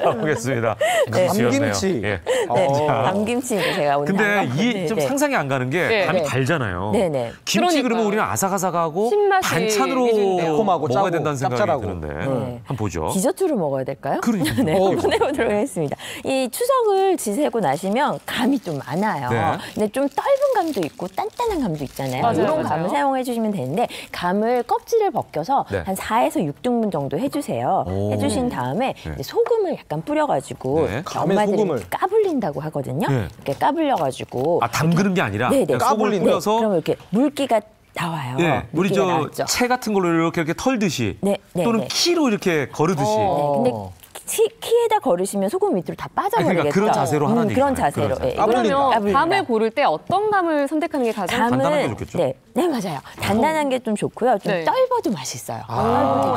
가보겠습니다. 감김치. 예. 네. 감김치 제가 오늘 근데 담가봤는데, 이 좀 네. 상상이 안 가는 게 네. 감이 네. 달잖아요. 네네. 김치 그러니까요. 그러면 우리는 아삭아삭하고 신맛이 반찬으로 위주인데요. 매콤하고 먹어야 짜고 된다는 생각이 짭짤하고. 드는데 네. 한번 보죠. 디저트로 먹어야 될까요? 그러니까요. 네, 한번 해보도록 하겠습니다. 이 추석을 지새고 나시면 감이 좀 많아요. 네. 근데 좀 떫은 감도 있고 단단한 감도 있잖아요. 맞아요, 이런 맞아요. 감을 사용해 주시면 되는데 감을 껍질을 벗겨서 네. 한 4에서 6등분 정도 해주세요. 오. 해주신 다음에 네. 이제 소금을 약간 뿌려가지고 네. 감에 엄마들이 소금을. 이렇게 까불린다고 하거든요. 네. 이렇게 까불려가지고 아, 담그는 게 아니라 네네. 그냥 소금을 까불린다. 뿌려서 그럼 이렇게 물기가 나와요. 예, 우리 물기가 저 나왔죠. 채 같은 걸로 이렇게 털듯이 네, 네, 또는 네. 키로 이렇게 거르듯이 네, 근데 키에다 걸으시면 소금 밑으로 다 빠져버리겠죠. 그러니까 그런 자세로 하는 그런 얘기잖아요. 자세로. 그런 예, 까불린다. 그러면 감을 고를 때 어떤 감을 선택하는 게 가장 간단한 게 감은 좋겠죠? 네, 네 맞아요. 단단한 게 좀 좋고요. 좀 네. 떫어도 맛있어요.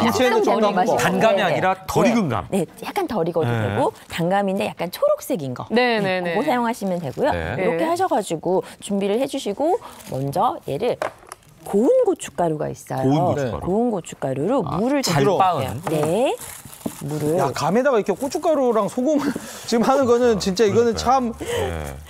김치에는 좀 더 뭐. 단감이 아니라 덜 익은 감. 네, 약간 덜 익어도 네. 되고 단감인데 약간 초록색인 거. 네네네. 그거 사용하시면 되고요. 네. 이렇게 네. 하셔가지고 준비를 해주시고 먼저 얘를 고운 고춧가루가 있어요. 고운 고춧가루. 고운 고춧가루로 물을 잘 좀 빻은. 넣어요. 네. 물을 야, 감에다가 이렇게 고춧가루랑 소금을 지금 하는 거는 진짜 이거는 참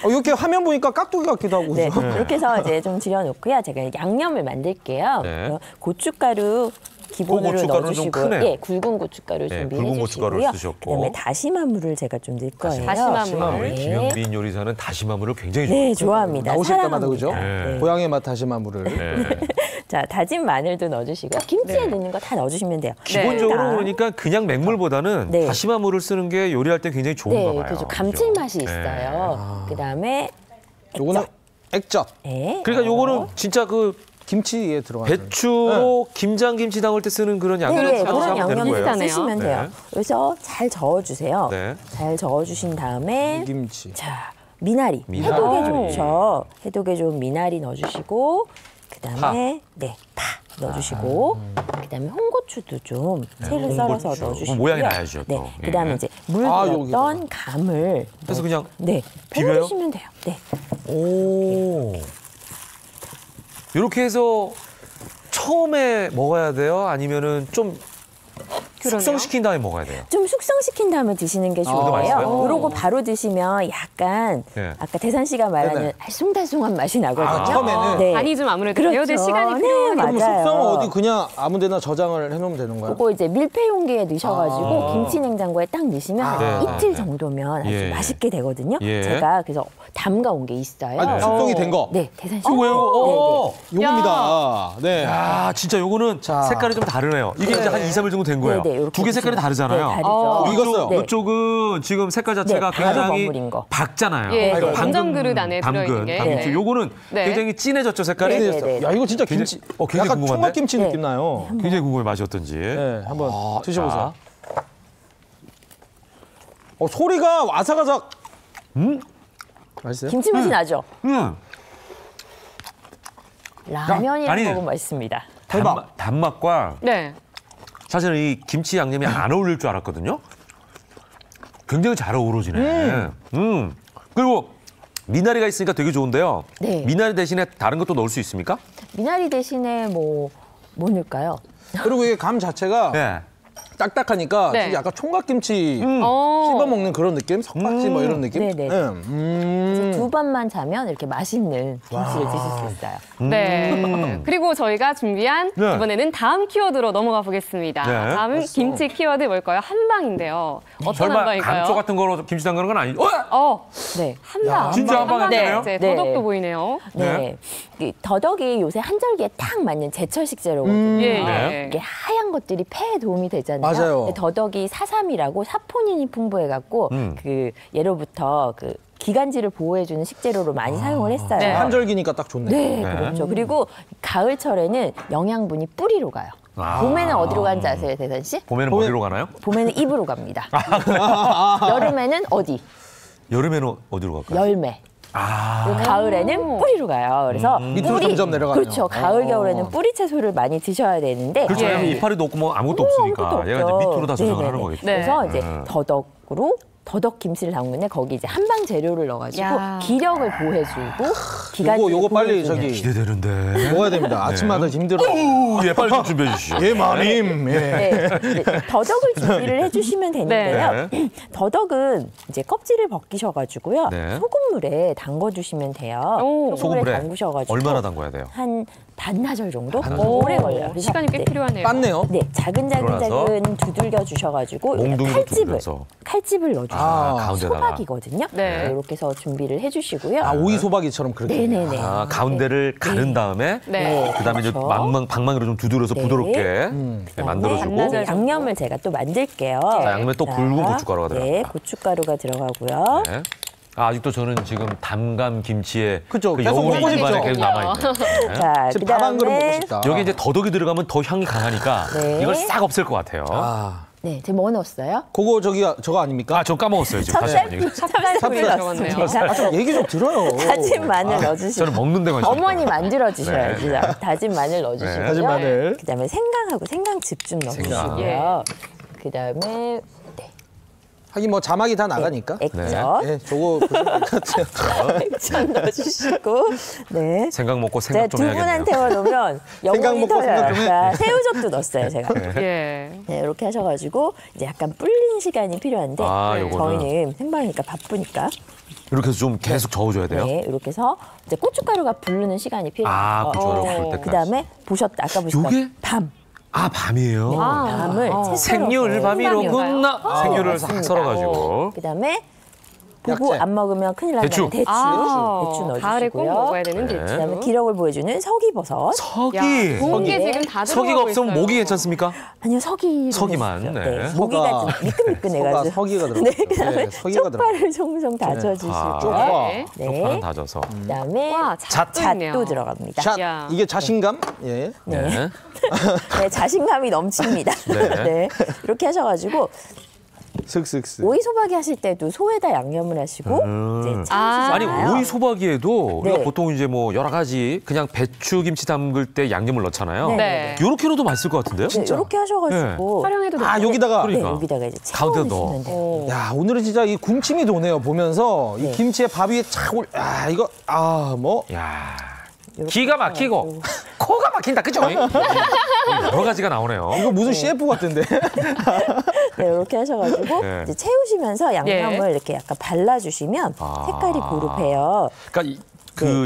이렇게 화면 보니까 깍두기 같기도 하고. 네, 그죠? 이렇게 해서 이제 좀 들여놓고요. 제가 양념을 만들게요. 네. 고춧가루 기본으로 고춧가루는 좀 넣어주시고, 크네요. 예, 굵은 고춧가루 네, 준비해 굵은 고춧가루를 주시고요. 쓰셨고. 그다음에 다시마물을 제가 좀 넣을 거예요. 다시마물. 우리 네. 김영빈 요리사는 다시마물을 굉장히 좋아해요. 네, 좋아합니다. 나오실 때마다 그죠? 사랑합니다. 네. 고향의 맛 다시마물을. 네. 자, 다진 마늘도 넣어주시고 김치에 넣는 거 다 넣어주시면 돼요. 기본적으로 네. 그러니까 그냥 맹물보다는 네. 다시마물을 쓰는 게 요리할 때 굉장히 좋은가 네, 봐요. 그죠. 그죠? 감칠맛이 네. 있어요. 그다음에 요거는 액젓. 네. 그러니까 요거는 진짜 그 김치에 들어가는. 배추로 김장김치 담글 때 쓰는 그런 양념 네, 하면 그런 되는 양념 거예요. 쓰시면 돼요. 네. 그래서 잘 저어주세요. 네. 잘 저어주신 다음에 김치. 자 미나리. 미나리. 해독에 좋죠. 해독에 좋은 미나리 넣어주시고 그다음에 파 넣어주시고 그다음에 홍고추도 좀 채를 썰어서 홍고추. 넣어주시고요. 모양이 나야죠, 또. 네, 그다음에 예. 이제 물 아, 들었던 감을 그래서 그냥 네 비벼요? 비벼주시면 돼요. 네. 오. 이렇게 해서 처음에 먹어야 돼요? 아니면은 좀 숙성시킨 다음에 먹어야 돼요. 좀 숙성시킨 다음에 드시는 게 좋은데요. 그러고 바로 드시면 약간 아까 대산 씨가 말하는 알쏭달쏭한 맛이 나거든요. 처음에는. 네. 간이 좀 아무래도 그렇죠. 배어될 시간이 필요해요. 맞아요. 그럼 숙성은 어디 그냥 아무데나 저장을 해놓으면 되는 거예요? 그거 이제 밀폐 용기에 넣으셔가지고 김치 냉장고에 딱 넣으시면 한 이틀 정도면 아주 맛있게 되거든요. 제가 그래서 담가 온 게 있어요. 숙성이 된 거? 네, 대산 씨. 왜요? 요겁니다. 네. 야, 진짜 요거는 색깔이 좀 다르네요. 이게 이제 한 2, 3일 정도 된 거예요. 두 개 색깔이 다르잖아요. 네, 다르죠. 익었어요. 이쪽은 지금 색깔 자체가 굉장히 밝잖아요. 예, 검정 그릇 안에 들어있는 게. 담근. 요거는 굉장히 진해졌죠, 색깔이? 네. 야, 이거 진짜 김치. 굉장히 약간 궁금한데? 총각김치 느낌 나요. 굉장히 궁금해, 맛이 어떤지. 네, 한번 드셔보세요. 소리가 와삭와삭. 맛있어요? 김치 맛이 나죠? 라면이랑 아니, 먹으면 맛있습니다. 단맛과 사실은 이 김치 양념이 안 어울릴 줄 알았거든요. 굉장히 잘 어우러지네. 그리고 미나리가 있으니까 되게 좋은데요. 네. 미나리 대신에 다른 것도 넣을 수 있습니까? 미나리 대신에 뭐 넣을까요? 그리고 이게 감 자체가 딱딱하니까 네. 진짜 약간 총각김치 씹어 먹는 그런 느낌? 석박지 뭐 이런 느낌? 네네. 그래서 두 번만 자면 이렇게 맛있는 김치를 드실 수 있어요. 네. 그리고 저희가 준비한 이번에는 다음 키워드로 넘어가 보겠습니다. 다음은 김치 키워드 뭘까요? 한방인데요. 어떤 설마 한방일까요? 감쪽 같은 거로 김치 담그는 건 아니죠? 네. 한방. 진짜 한방이네요? 네. 더덕도 보이네요. 네. 이 더덕이 요새 한절기에 딱 맞는 제철 식재료거든요. 이게 하얀 것들이 폐에 도움이 되잖아요. 맞아요. 더덕이 사삼이라고 사포닌이 풍부해갖고 그 예로부터 그 기관지를 보호해주는 식재료로 많이 사용을 했어요. 한절기니까 딱 좋네. 네, 그렇죠. 그리고 가을철에는 영양분이 뿌리로 가요. 봄에는 어디로 가는지 아세요, 대산 씨? 봄에는 머리로 가나요? 봄에는 입으로 갑니다. 여름에는 어디? 여름에는 어디로 갈까요? 열매. 그리고 가을에는 뿌리로 가요. 그래서 밑으로 점점 내려가네요. 그렇죠. 가을 겨울에는 뿌리 채소를 많이 드셔야 되는데 그렇죠. 왜냐면 이파리도 없고 뭐 아무것도 없으니까 아무것도 얘가 이제 없죠. 밑으로 다 조정을 하는 네네네. 거겠죠. 그래서 이제 더덕으로 더덕 김치를 담그는데 거기 이제 한방 재료를 넣어가지고 기력을 보호해주고 기관지를 요거 빨리 보호해주는. 저기 기대되는데. 먹어야 됩니다. 아침마다 힘들어. 예, 빨리 좀 준비해 주시죠. 예, 마님. 네. 더덕을 준비를 해주시면 되는데요. 더덕은 이제 껍질을 벗기셔가지고요. 소금물에 담궈주시면 돼요. 소금물에 담그셔가지고 얼마나 담궈야 돼요? 한 반나절 정도? 오래 걸려요. 그래서 시간이 꽤 필요하네요. 빻네요. 네, 자근자근 두들겨 주셔가지고 몽둥이로 두들겨서. 칼집을 넣어주세요. 가운데다가. 소박이거든요. 네. 이렇게 해서 준비를 해주시고요. 오이 소박이처럼 그렇게. 네네네. 가운데를 가른 다음에 그다음에 이제 방망이로 좀 두드려서 부드럽게 만들어주고. 양념을 제가 또 만들게요. 자, 양념에 또 굵은 고춧가루가 들어갑니다. 네, 고춧가루가 들어가고요. 네. 아직도 저는 지금 담감 김치에 그쵸, 그 계속 여운이 먹고 입안에 싶죠. 계속 남아있네요. 자, 지금 밥 한 그릇 먹고 싶다. 여기 이제 더덕이 들어가면 더 향이 강하니까 이걸 싹 없앨 것 같아요. 네, 제가 뭐 넣었어요? 그거 저거 아닙니까? 전 까먹었어요 지금. 찹쌀풀 넣었습니다. 좀 얘기 좀 들어요. 다진 마늘 넣어주시고. 저는 먹는 데만 있어요. 어머니 만들어주셔야지. 다진 마늘 넣어주시고요. 다진 마늘. 그다음에 생강하고 생강즙 좀 넣어주시고요. 그다음에 하긴 뭐 자막이 다 나가니까. 액젓. 네, 저거 액젓 넣어주시고. 네. 생강 먹고 생각 좀 두 해야겠네요. 분한테 넣으면 영혼이 먹고 생각 좀 해. 터져요. 새우젓도 넣었어요, 제가. 예. 네, 이렇게 하셔가지고 이제 약간 불린 시간이 필요한데 요거는. 저희는 생방이니까 바쁘니까 이렇게 해서 좀 계속 저어줘야 돼요. 네, 이렇게 해서 이제 고춧가루가 부르는 시간이 필요해요. 고춧가루 부를 때까지. 그다음에 보셨다 아까 보셨던 요게? 밤. 밤이에요. 밤을 생률 밤이로구나. 생률을 싹 썰어가지고. 그다음에 보고 약재. 안 먹으면 큰일 난다는 대추 넣어주시고요. 가을에 꼭 먹어야 되는 대추. 그다음에 기력을 보여주는 서기버섯. 서기. 좋은 게 지금 다 들어가고 서기가 없으면 있어요. 목이 괜찮습니까? 아니요, 서기만. 네. 모기가 좀 미끈미끈해가지고. 서기가 들어가. 네, 그다음에 서기가 들어가. 쪽파를 송송 다져주시고. 쪽파. 네. 쪽파는 다져서. 그다음에 잣도 들어갑니다. 자, 이게 자신감? 예. 네. 네, 자신감이 넘칩니다. 네. 네. 이렇게 하셔가지고 슥슥슥. 오이 소박이 하실 때도 소에다 양념을 하시고 이제 아니 참으시잖아요. 오이 소박이에도 우리가 네. 보통 이제 뭐 여러 가지 그냥 배추 김치 담글 때 양념을 넣잖아요. 네. 요렇게 넣어도 맛있을 것 같은데요? 네, 이렇게 하셔가지고 활용해도 아, 여기다가. 네, 그러니까. 여기다가 이제 가운데 채워주시면 돼요. 야, 오늘은 진짜 이 군침이 도네요. 보면서 이 네. 김치에 밥 위에 착 올. 야, 이거 뭐 야. 기가 막히고 코가 막힌다. 그죠? 여러 가지가 나오네요. 이거 무슨 CF 같은데? 네, 이렇게 하셔가지고 네. 이제 채우시면서 양념을 이렇게 약간 발라주시면 색깔이 고급해요. 그러니까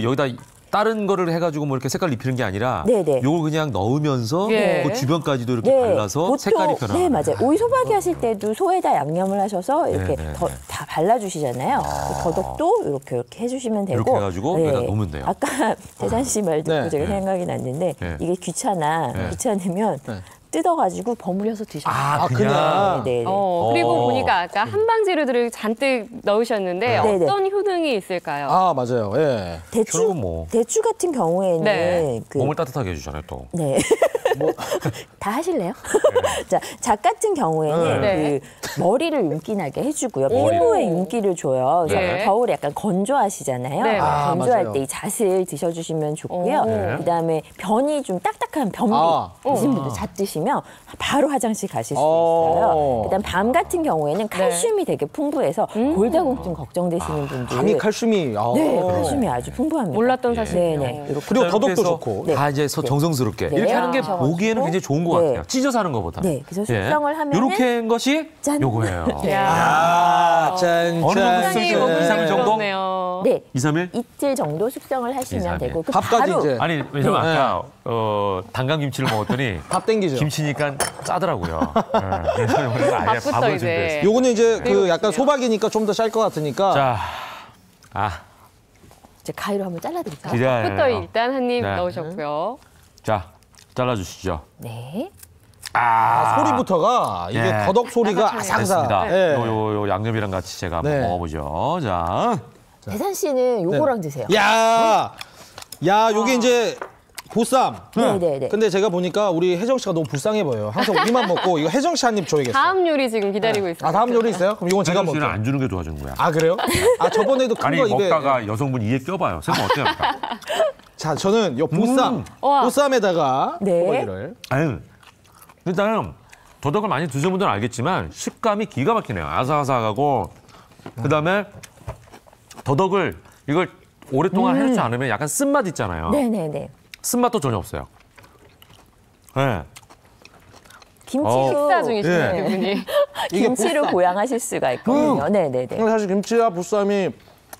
여기다 다른 거를 해가지고 뭐 이렇게 색깔 입히는 게 아니라 네네. 요걸 그냥 넣으면서 네. 그 주변까지도 이렇게 네, 발라서 보통, 색깔이 변하는. 네, 맞아요. 오이 소박이 하실 때도 소에다 양념을 하셔서 이렇게 네, 네, 다 발라주시잖아요. 더덕도 이렇게 해주시면 되고. 이렇게 해가지고 여기다 놓으면 돼요. 아까 대산 씨 말 듣고 네. 제가 생각이 났는데 네. 이게 귀찮으면 네. 뜯어가지고 버무려서 드셔요. 그냥. 네, 네. 그리고 보니까 아까 한방 재료들을 잔뜩 넣으셨는데 네네. 어떤 효능이 있을까요? 맞아요. 예. 저런 뭐. 대추 같은 경우에는 네. 몸을 따뜻하게 해주잖아요 또. 네. 다 하실래요? 자, 작 같은 경우에는 네. 그 머리를 윤기나게 해주고요. 피부에 윤기를 줘요. 그래서 네. 겨울에 약간 건조하시잖아요. 네. 건조할 맞아요. 때 이 잣을 드셔주시면 좋고요. 네. 그다음에 변이 좀 딱딱한 변비 있으신 분들 잣 드시면 바로 화장실 가실 수 있어요. 그다음 밤 같은 경우에는 칼슘이 되게 풍부해서 골다공증 걱정되시는 분들. 밤이 칼슘이. 네, 칼슘이 아주 풍부합니다. 몰랐던 사실이에요. 네네. 이렇게. 그리고 더덕도 이렇게 해서 좋고. 다 이제 정성스럽게 네. 이렇게 하는 게 하셔가지고. 보기에는 굉장히 좋은 것 네. 같아요. 찢어서 하는 것보다. 네, 그래서 숙성을 하면은 이렇게 한 것이 짠. 요거예요. 짠. 어느 정도 굉장히 숙성이 먹기 2, 3일 정도? 부럽네요. 네. 2, 3일? 이틀 정도 숙성을 하시면 2, 3일. 되고 밥까지 바로 이제. 아니 왜냐면 아까 단감김치를 먹었더니 밥 땡기죠. 김치니까 짜더라고요. 그래서 오늘 아예 밥부터 밥을 이제. 준비했어요. 요거는 이제 그 그리고 약간 있네요. 소박이니까 좀 더 짤 것 같으니까. 자, 이제 가위로 한번 잘라드릴까요? 기대해요. 부터 일단 한 입 네. 넣으셨고요. 자, 잘라주시죠. 네. 소리부터가 이게 예. 더덕 소리가 아삭아삭해요. 아삭아삭. 됐습니다. 예. 요 양념이랑 같이 제가 한번 네. 먹어보죠. 자, 대산 씨는 요거랑 드세요. 야, 요게 이제 보쌈. 네네네. 근데 제가 보니까 우리 혜정 씨가 너무 불쌍해 보여요. 항상 우리만 먹고 이거 혜정 씨 한 입 줘야겠어요. 다음 요리 지금 기다리고 있어요. 다음 요리 있어요? 그럼 이건 제가 혜정 씨는 먹을게요. 안 주는 게 도와주는 거야. 그래요? 저번에도 큰 아니 거 입에. 먹다가 여성분 이에 껴봐요. 생각 어때요? 자, 저는 요 보쌈. 우와. 보쌈에다가 네. 소고기를. 아유, 일단은 더덕을 많이 드신 분들은 알겠지만 식감이 기가 막히네요. 아삭아삭하고 그다음에 더덕을 이걸 오랫동안 해놓지 않으면 약간 쓴맛 있잖아요. 네네네. 쓴맛도 전혀 없어요. 네. 김치로 식사 중이시네요, 예. 이분이. 이게 김치로 보쌈. 보양하실 수가 있거든요. 네네네. 근데 사실 김치와 보쌈이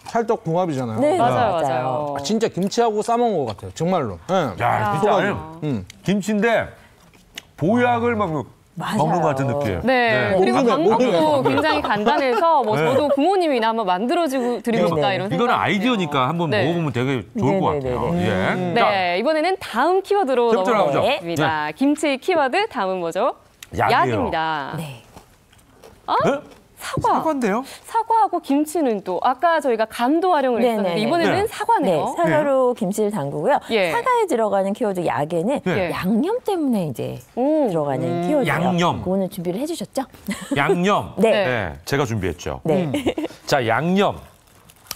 찰떡궁합이잖아요. 네, 맞아요. 진짜 김치하고 싸먹은 것 같아요. 정말로. 네. 야, 진짜 김치인데 보약을 먹는 것 같은 느낌. 네. 그리고 방법도 굉장히 간단해서 뭐 저도 부모님이나 한번 만들어주고 드리고 싶다 이런 생각. 이거는 아이디어니까 한번 네. 먹어보면 되게 좋을 것 같아요. 예. 자, 네, 이번에는 다음 키워드로 첫 번째로 가보죠. 넘어가겠습니다. 김치 키워드 다음은 뭐죠? 약이에요. 약입니다. 네. 네? 사과. 사과인데요? 사과하고 김치는 또 아까 저희가 감도 활용을 했었는데 네네네. 이번에는 네. 사과네요. 네, 사과로 김치를 담그고요. 예. 사과에 들어가는 키워드 약에는 예. 양념 때문에 이제 오. 들어가는 키워드예요. 양념. 오늘 준비를 해주셨죠? 양념. 네. 제가 준비했죠. 네. 자, 양념.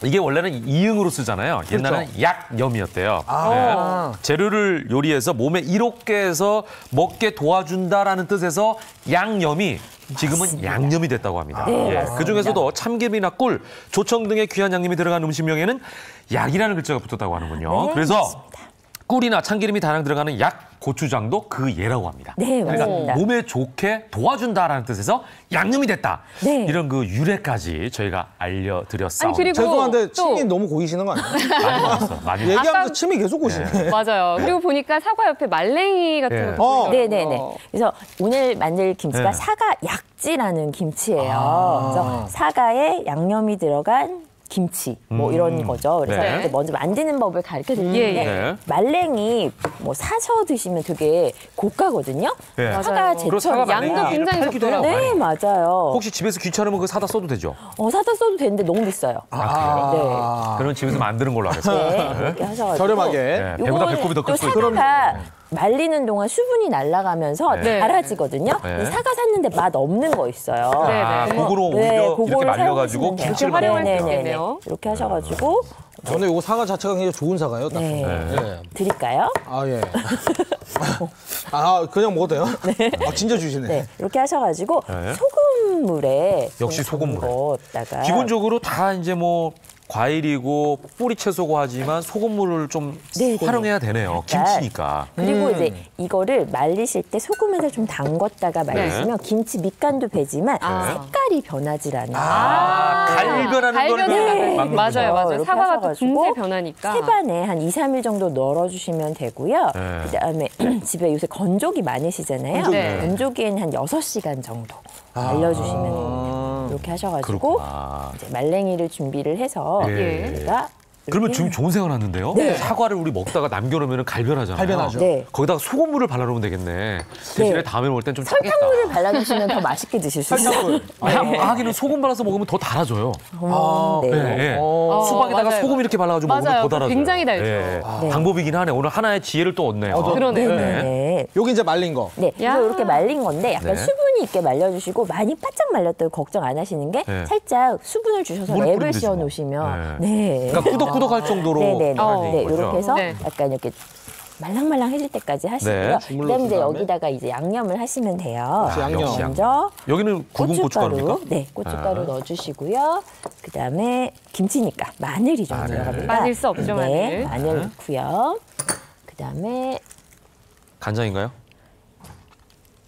이게 원래는 이응으로 쓰잖아요. 옛날에는 약념이었대요. 네. 재료를 요리해서 몸에 이롭게 해서 먹게 도와준다라는 뜻에서 양념이 지금은 양념이 됐다고 합니다. 네, 예. 맞습니다. 그중에서도 참기름이나 꿀, 조청 등의 귀한 양념이 들어간 음식명에는 약이라는 글자가 붙었다고 하는군요. 네, 그래서 맞습니다. 꿀이나 참기름이 다량 들어가는 약, 고추장도 그 예라고 합니다. 네, 그러니까 맞습니다. 몸에 좋게 도와준다라는 뜻에서 양념이 됐다. 네. 이런 그 유래까지 저희가 알려드렸습니다. 아니, 그리고 죄송한데 또- 침이 너무 고이시는 거 아니에요? 많이 먹었어. 많이 얘기하면서 아까- 침이 계속 고시네. 맞아요. 그리고 보니까 사과 옆에 말랭이 같은 예. 것도 네네네. 그래서 오늘 만들 김치가 네. 사과 약지라는 김치예요. 그래서 사과에 양념이 들어간 김치 뭐 이런 거죠. 그래서 네. 이제 먼저 만드는 법을 가르쳐 드릴 텐데 예, 예. 네. 말랭이 뭐 사서 드시면 되게 고가거든요. 네. 사과 맞아요. 그리고 사과 제철 말랭이 양도 굉장히 팔기도 적고요. 해요. 네, 맞아요. 혹시 집에서 귀찮으면 그거 사다 써도 되죠? 사다 써도 되는데 너무 비싸요. 그러면 집에서 만드는 걸로 하겠습니다. 네, 이렇게 하셔가지고 저렴하게. 네. 배보다 요거는 배꼽이 더 클 또 수 있어요. 사과가 말리는 동안 수분이 날아가면서 네. 달아지거든요. 네. 이 사과 샀는데 맛 없는 거 있어요. 네, 아, 네. 그거로 오히려 이렇게 그거를 말려가지고 사용하시면 돼요. 김치를 활용할 수 만들어요. 있겠네요. 이렇게 하셔가지고 저는 이거 사과 자체가 굉장히 좋은 사과예요. 딱. 네. 네. 드릴까요? 예. 그냥 먹어도 돼요? 진짜 주시네. 네, 이렇게 하셔가지고 네. 소금물에 역시 소금물에. 넣었다가 기본적으로 다 이제 뭐 과일이고 뿌리 채소고 하지만 소금물을 좀 네네. 활용해야 되네요. 김치니까. 그리고 이제 이거를 말리실 때 소금에다 좀 담궜다가 말리시면 김치 밑간도 배지만 색깔이 변하질 않아요. 갈변하는 거를 네, 맞아요, 맞아요. 이렇게 사과가 또 하셔가지고 금세 변하니까. 세반에 한 2, 3일 정도 널어주시면 되고요. 네. 그다음에 집에 요새 건조기 많으시잖아요. 네. 건조기에는 한 6시간 정도 말려주시면 됩니다. 이렇게 하셔가지고 그렇구나. 이제 말랭이를 준비를 해서 예. 제가 그러면 지금 좋은 생각 났는데요. 사과를 우리 먹다가 남겨놓으면 갈변하잖아요. 갈변하죠. 네. 거기다가 소금물을 발라놓으면 되겠네. 대신에 다음에 먹을 땐 좀 짜겠다. 설탕물을 발라주시면 더 맛있게 드실 수 있어요. 하기는 소금 발라서 먹으면 더 달아져요. 네. 예. 수박에다가 맞아요. 소금 이렇게 발라가지고 먹으면 맞아요. 더 달아져요. 굉장히 달죠. 예. 네. 방법이긴 하네. 오늘 하나의 지혜를 또 얻네요. 그러네요. 네. 여기 이제 말린 거. 네, 야. 그래서 이렇게 말린 건데 약간 네. 수분이 있게 말려주시고 많이 바짝 말렸다고 걱정 안 하시는 게 네. 살짝 수분을 주셔서 물을 랩을 뿌리면 되지 씌워 뭐. 놓으시면 네. 그러니까 꾸덕꾸덕할 정도로. 네, 거죠? 이렇게 해서 네. 약간 이렇게 말랑말랑해질 때까지 하시고요. 네. 그다음에 이제 여기다가 이제 양념을 하시면 돼요. 양념. 역시 먼저 여기는 굵은 고춧가루입니까? 네, 고춧가루 넣어주시고요. 그다음에 김치니까 마늘이 좀 들어갑니다. 빠질 수 없죠, 네, 마늘. 마늘 넣고요. 그다음에 간장인가요?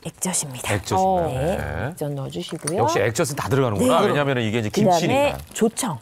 액젓입니다. 액젓인가요? 네, 네. 액젓 넣어주시고요. 역시 액젓은 다 들어가는구나. 네. 왜냐하면 이게 이제 그다음에 김치니까. 조청.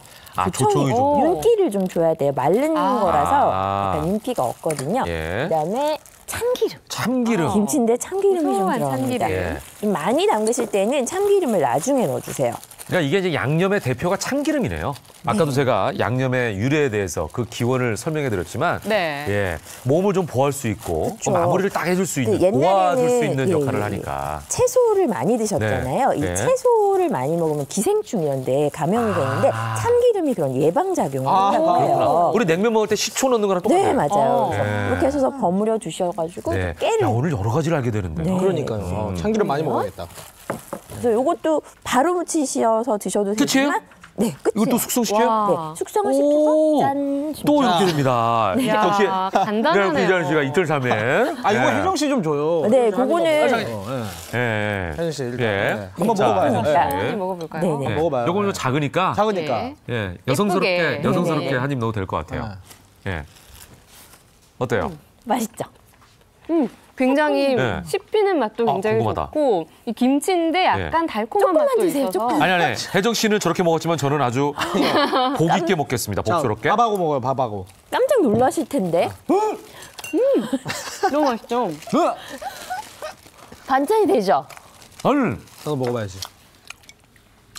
조청이 좀. 윤기를 좀 줘야 돼요. 마른 거라서 약간 윤기가 없거든요. 예. 그다음에 참기름. 참기름. 김치인데 참기름이 좀 고소한 들어갑니다. 참기름. 많이 담그실 때는 참기름을 나중에 넣어주세요. 그러니까 이게 이제 양념의 대표가 참기름이네요. 아까도 제가 양념의 유래에 대해서 그 기원을 설명해 드렸지만 네. 예, 몸을 좀 보호할 수 있고 그쵸. 마무리를 딱 해줄 수 있는, 옛날에는 도와줄 수 있는 예, 역할을 예. 하니까. 채소를 많이 드셨잖아요. 네. 이 네. 채소를 많이 먹으면 기생충 이런 데 감염이 되는데 참기름이 그런 예방작용을 하는 거예요. 우리 냉면 먹을 때 식초 넣는 거랑 똑같아요. 네, 맞아요. 그래서 네. 이렇게 해서 버무려 주셔가지고 네. 깨를. 야, 오늘 여러 가지를 알게 되는데. 네. 그러니까요. 참기름 많이 먹어야겠다. 그래서 이것도 바로 무치셔서 드셔도 끝이에요? 되지만 네, 끝이에요. 이것도 숙성시켜요? 와. 네, 숙성을 시켜서 짠. 또 이렇게 됩니다. 야, 역시 간단하네요. 이재현 씨가 이틀 삼일. 아, 이거 혜정 씨 좀 줘요. 네, 그거는 예. 혜정 씨 일단. 예. 네. 한번 자, 먹어봐요. 네. 한번 먹어볼까요? 네, 네. 예. 먹어봐요. 요거는 좀 작으니까. 작으니까. 네. 예. 여성스럽게 예쁘게. 한 입 넣어도 될 것 같아요. 예. 어때요? 맛있죠? 굉장히 네. 씹히는 맛도 굉장히 궁금하다. 좋고 이 김치인데 약간 달콤한 조금만 맛도 드세요, 있어서 조금. 아니 혜정 씨는 저렇게 먹었지만 저는 아주 복 있게 먹겠습니다. 복스럽게. 밥하고 먹어요, 밥하고. 깜짝 놀라실 텐데 너무 맛있죠? 반찬이 되죠? 나도 먹어봐야지.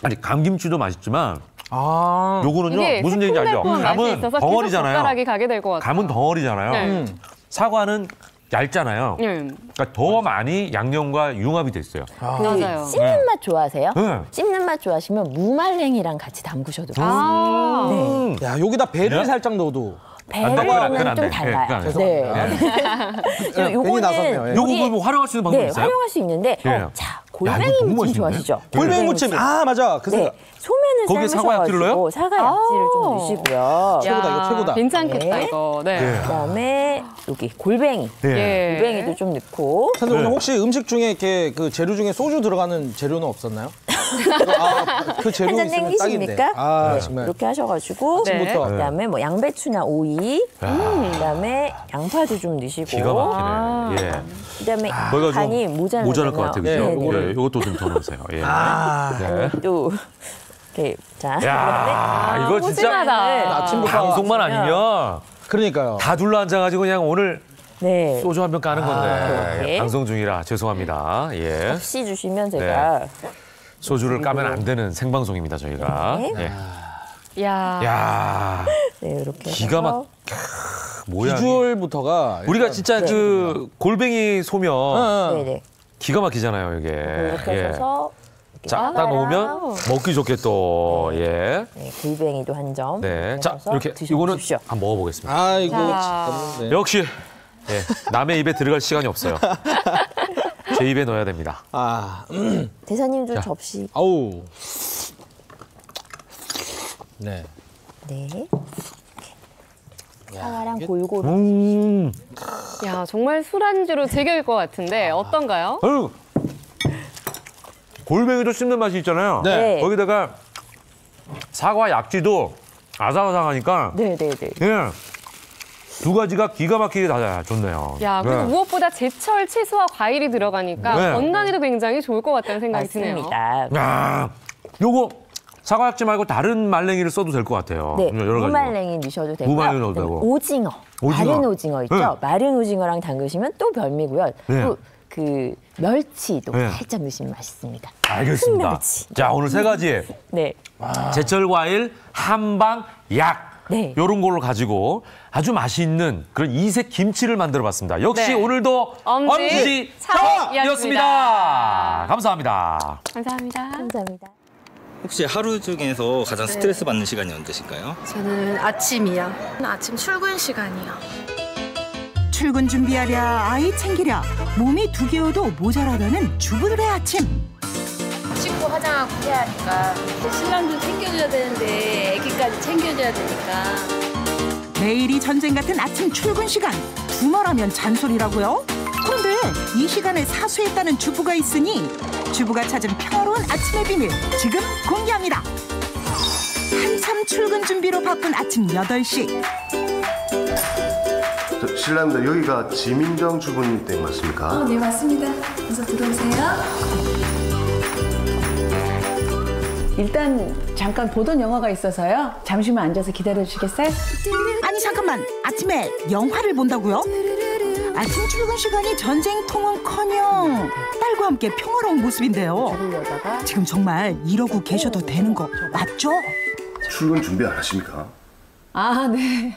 아니 감김치도 맛있지만 아. 요거는요 이게 무슨 얘기인지 알죠? 새콤달콤한 맛이 감은 있어서 계속 덩어리잖아요. 젓가락이 가게 될 것 같아요. 감은 덩어리잖아요. 네. 사과는 얇잖아요. 그러니까 더 많이 양념과 융합이 됐어요. 맞아요. 씹는 맛 좋아하세요? 네. 씹는 맛 좋아하시면 무말랭이랑 같이 담그셔도 돼요. 아, 네. 야, 여기다 배를 네? 살짝 넣어도. 안 돼, 그건 배는 안 좀 돼. 달라요. 그건 네. 괜히 요거는 나섰네요. 예. 요거 뭐 활용할 수 있는 방법이 네, 있어요? 활용할 수 있는데 예. 자, 이거 골뱅이 너무 무침 맛있는데? 좋아하시죠? 골뱅이 무침. 아, 맞아. 그 네, 생각. 소면을 거기에 사과 약지를 넣어요? 삶으셔가지고 사과 약지를 좀 넣으시고요. 최고다, 이거 최고다. 괜찮겠다 네. 이거. 네. 그다음에 여기 골뱅이. 네. 예. 골뱅이도 좀 넣고 선생님, 네. 혹시 음식 중에 이렇게 그 재료 중에 소주 들어가는 재료는 없었나요? 그 재료 한잔 있으면 땡기십니까? 딱인데. 아, 정말. 이렇게 하셔가지고 네. 지금부터. 그다음에 뭐 양배추나 오이, 그다음에 양파도 좀 넣으시고, 기가 막히네. 예. 그다음에 거기가 간이 좀 모자라요. 모자랄 것 같아요. 네, 그죠? 요거를. 예, 요것도 좀 더 넣으세요. 예. 네. 또 이렇게 자. 야, 이거 진짜 호진하다. 아침부터. 방송만 아니면 그러니까요. 다 둘러앉아가지고 그냥 오늘 네. 소주 한 병 까는 건데 그렇게. 방송 중이라 죄송합니다. 예. 접시 주시면 제가 소주를 까면 안 되는 생방송입니다 저희가. 네. 예. 야. 야, 네, 이렇게 기가 막 뭐야? 비주얼부터가. 우리가 진짜 그 골뱅이 소면 네네 기가 막히잖아요 이게. 이렇게 예. 해서 자, 딱 놓으면 먹기 좋게 또 예. 네, 골뱅이도 한 점. 네. 자, 넣어서 이렇게 이거는 드셔보십시오. 한번 먹어보겠습니다. 아이고. 자. 네. 역시 예, 남의 입에 들어갈 시간이 없어요. 제 입에 넣어야 됩니다. 아, 대사님도 자. 접시. 아우. 네. 네. 사과랑 골고루. 야, 정말 술안주로 제격일 것 같은데 어떤가요? 아유, 골뱅이도 씹는 맛이 있잖아요. 네. 네. 거기다가 사과 약지도 아삭아삭하니까. 네네네. 예. 두 가지가 기가 막히게 다 좋네요. 야, 그리고 무엇보다 제철 채소와 과일이 들어가니까 건강에도 굉장히 좋을 것 같다는 생각이 드네요. 야, 요거 사과약재 말고 다른 말랭이를 써도 될 것 같아요. 네, 여러 가지. 무말랭이 넣으셔도 되고요. 무말랭이 넣어도 되고. 오징어. 마른 오징어 있죠? 마른 오징어랑 담그시면 또 별미고요. 또 그 멸치도 살짝 넣으시면 맛있습니다. 알겠습니다. 흑멸치. 자, 오늘 세 가지. 네. 제철 과일, 한방, 약. 네. 요런 걸로 가지고 아주 맛있는 그런 이색 김치를 만들어 봤습니다. 역시 오늘도 엄지척이었습니다. 감사합니다. 감사합니다. 감사합니다. 혹시 하루 중에서 가장 스트레스 받는 시간이 언제실까요? 저는 아침이요. 아침 출근 시간이요. 출근 준비하랴, 아이 챙기랴, 몸이 두 개여도 모자라다는 주부들의 아침. 씻고 화장하고 해야 하니까 신랑도 챙겨줘야 되는데 애기까지 챙겨줘야 되니까. 매일이 전쟁 같은 아침 출근 시간. 두말하면 잔소리라고요? 그런데 이 시간에 사수했다는 주부가 있으니 주부가 찾은 평화로운 아침의 비밀 지금 공개합니다. 한참 출근 준비로 바쁜 아침 8시. 실례합니다. 여기가 지민정 주부님 댁 맞습니까? 네, 맞습니다. 어서 들어오세요. 일단 잠깐 보던 영화가 있어서요. 잠시만 앉아서 기다려주시겠어요? 아니 잠깐만, 아침에 영화를 본다고요? 아침 출근 시간이 전쟁통은커녕 딸과 함께 평화로운 모습인데요. 지금 정말 이러고 계셔도 되는 거 맞죠? 출근 준비 안 하십니까? 아, 네.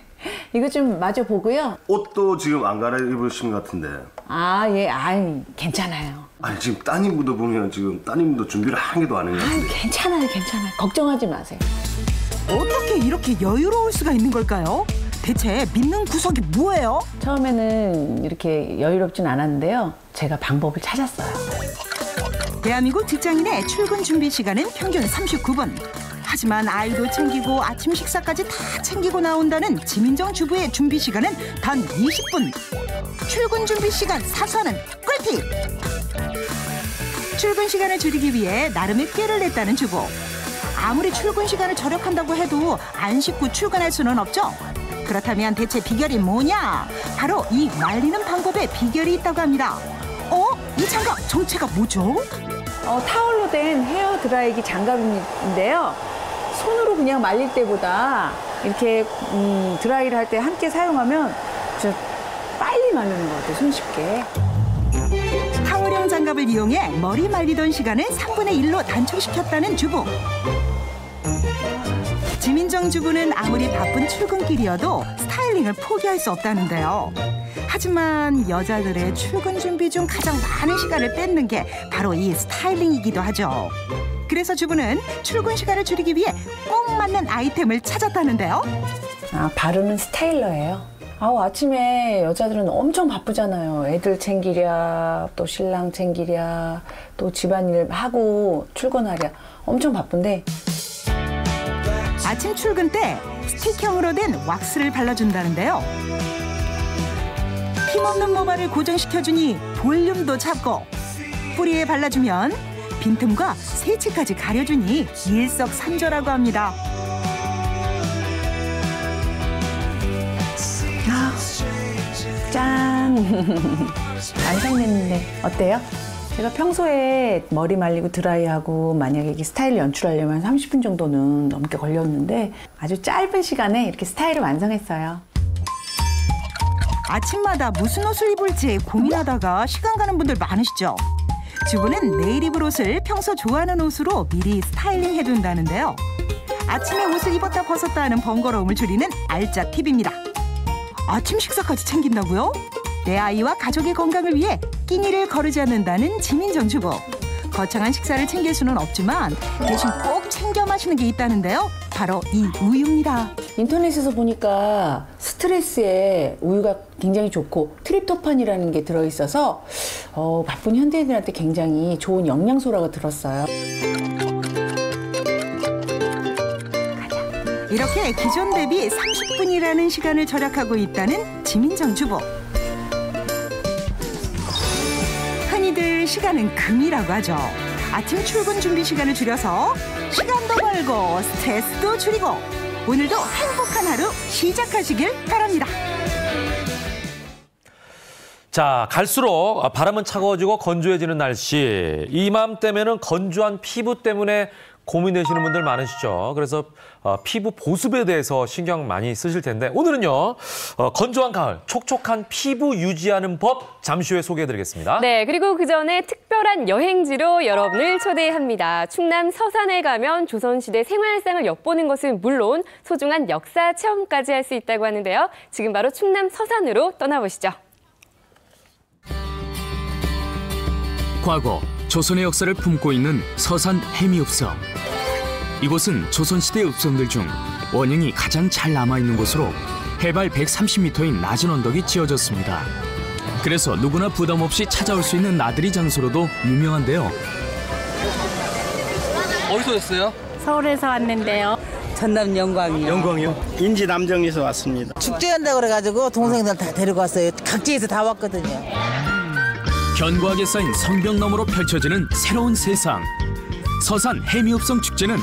이거 좀 마저 보고요. 옷도 지금 안 갈아입으신 것 같은데. 아, 예. 아이, 괜찮아요. 아니 지금 따님분도 보면 지금 따님분도 준비를 한 개도 안 했는데. 아유, 괜찮아요. 걱정하지 마세요. 어떻게 이렇게 여유로울 수가 있는 걸까요? 대체 믿는 구석이 뭐예요? 처음에는 이렇게 여유롭진 않았는데요. 제가 방법을 찾았어요. 대한민국 직장인의 출근 준비 시간은 평균 39분. 하지만 아이도 챙기고 아침 식사까지 다 챙기고 나온다는 지민정 주부의 준비 시간은 단 20분. 출근 준비 시간 사수하는 꿀팁. 출근 시간을 줄이기 위해 나름의 꾀를 냈다는 주부. 아무리 출근 시간을 절약한다고 해도 안 씻고 출근할 수는 없죠. 그렇다면 대체 비결이 뭐냐? 바로 이 말리는 방법에 비결이 있다고 합니다. 이 장갑 정체가 뭐죠? 타올로 된 헤어 드라이기 장갑인데요. 손으로 그냥 말릴 때보다 이렇게 드라이를 할 때 함께 사용하면 진짜 빨리 말리는 것 같아요, 손쉽게. 타월형 장갑을 이용해 머리 말리던 시간을 3분의 1로 단축시켰다는 주부. 지민정 주부는 아무리 바쁜 출근길이어도 스타일링을 포기할 수 없다는데요. 하지만 여자들의 출근 준비 중 가장 많은 시간을 뺏는 게 바로 이 스타일링이기도 하죠. 그래서 주부는 출근 시간을 줄이기 위해 꼭 맞는 아이템을 찾았다는데요. 바르는 스타일러예요. 아침에 여자들은 엄청 바쁘잖아요. 애들 챙기랴, 또 신랑 챙기랴, 또 집안일 하고 출근하랴. 엄청 바쁜데. 아침 출근 때 스틱형으로 된 왁스를 발라준다는데요. 힘없는 모발을 고정시켜주니 볼륨도 잡고, 뿌리에 발라주면 빈틈과 세치까지 가려주니 일석삼조라고 합니다. 짠! 완성됐는데 어때요? 제가 평소에 머리 말리고 드라이하고 만약에 이게 스타일을 연출하려면 30분 정도는 넘게 걸렸는데 아주 짧은 시간에 이렇게 스타일을 완성했어요. 아침마다 무슨 옷을 입을지 고민하다가 시간 가는 분들 많으시죠? 주부는 내일 입을 옷을 평소 좋아하는 옷으로 미리 스타일링 해둔다는데요. 아침에 옷을 입었다 벗었다 하는 번거로움을 줄이는 알짜 팁입니다. 아침 식사까지 챙긴다고요? 내 아이와 가족의 건강을 위해 끼니를 거르지 않는다는 지민정 주부. 거창한 식사를 챙길 수는 없지만 대신 꼭 챙겨 마시는 게 있다는데요. 바로 이 우유입니다. 인터넷에서 보니까 스트레스에 우유가 굉장히 좋고 트립토판이라는 게 들어있어서 바쁜 현대인들한테 굉장히 좋은 영양소라고 들었어요. 이렇게 기존 대비 30분이라는 시간을 절약하고 있다는 지민정 주부. 흔히들 시간은 금이라고 하죠. 아침 출근 준비 시간을 줄여서 시간도 벌고 스트레스도 줄이고 오늘도 행복한 하루 시작하시길 바랍니다. 자, 갈수록 바람은 차가워지고 건조해지는 날씨. 이맘때면은 건조한 피부 때문에 고민되시는 분들 많으시죠. 그래서 피부 보습에 대해서 신경 많이 쓰실 텐데 오늘은요. 건조한 가을, 촉촉한 피부 유지하는 법 잠시 후에 소개해드리겠습니다. 네, 그리고 그 전에 특별한 여행지로 여러분을 초대합니다. 충남 서산에 가면 조선시대 생활상을 엿보는 것은 물론 소중한 역사 체험까지 할 수 있다고 하는데요. 지금 바로 충남 서산으로 떠나보시죠. 과거 조선의 역사를 품고 있는 서산 해미읍성. 이곳은 조선시대 읍성들 중 원형이 가장 잘 남아있는 곳으로 해발 130m인 낮은 언덕이 지어졌습니다. 그래서 누구나 부담 없이 찾아올 수 있는 나들이 장소로도 유명한데요. 어디서 오셨어요? 서울에서 왔는데요. 전남 영광이요. 영광이요? 인지 남정에서 왔습니다. 축제한다고 그래가지고 동생들 다 데리고 왔어요. 각지에서 다 왔거든요. 견고하게 쌓인 성벽 너머로 펼쳐지는 새로운 세상. 서산 해미읍성 축제는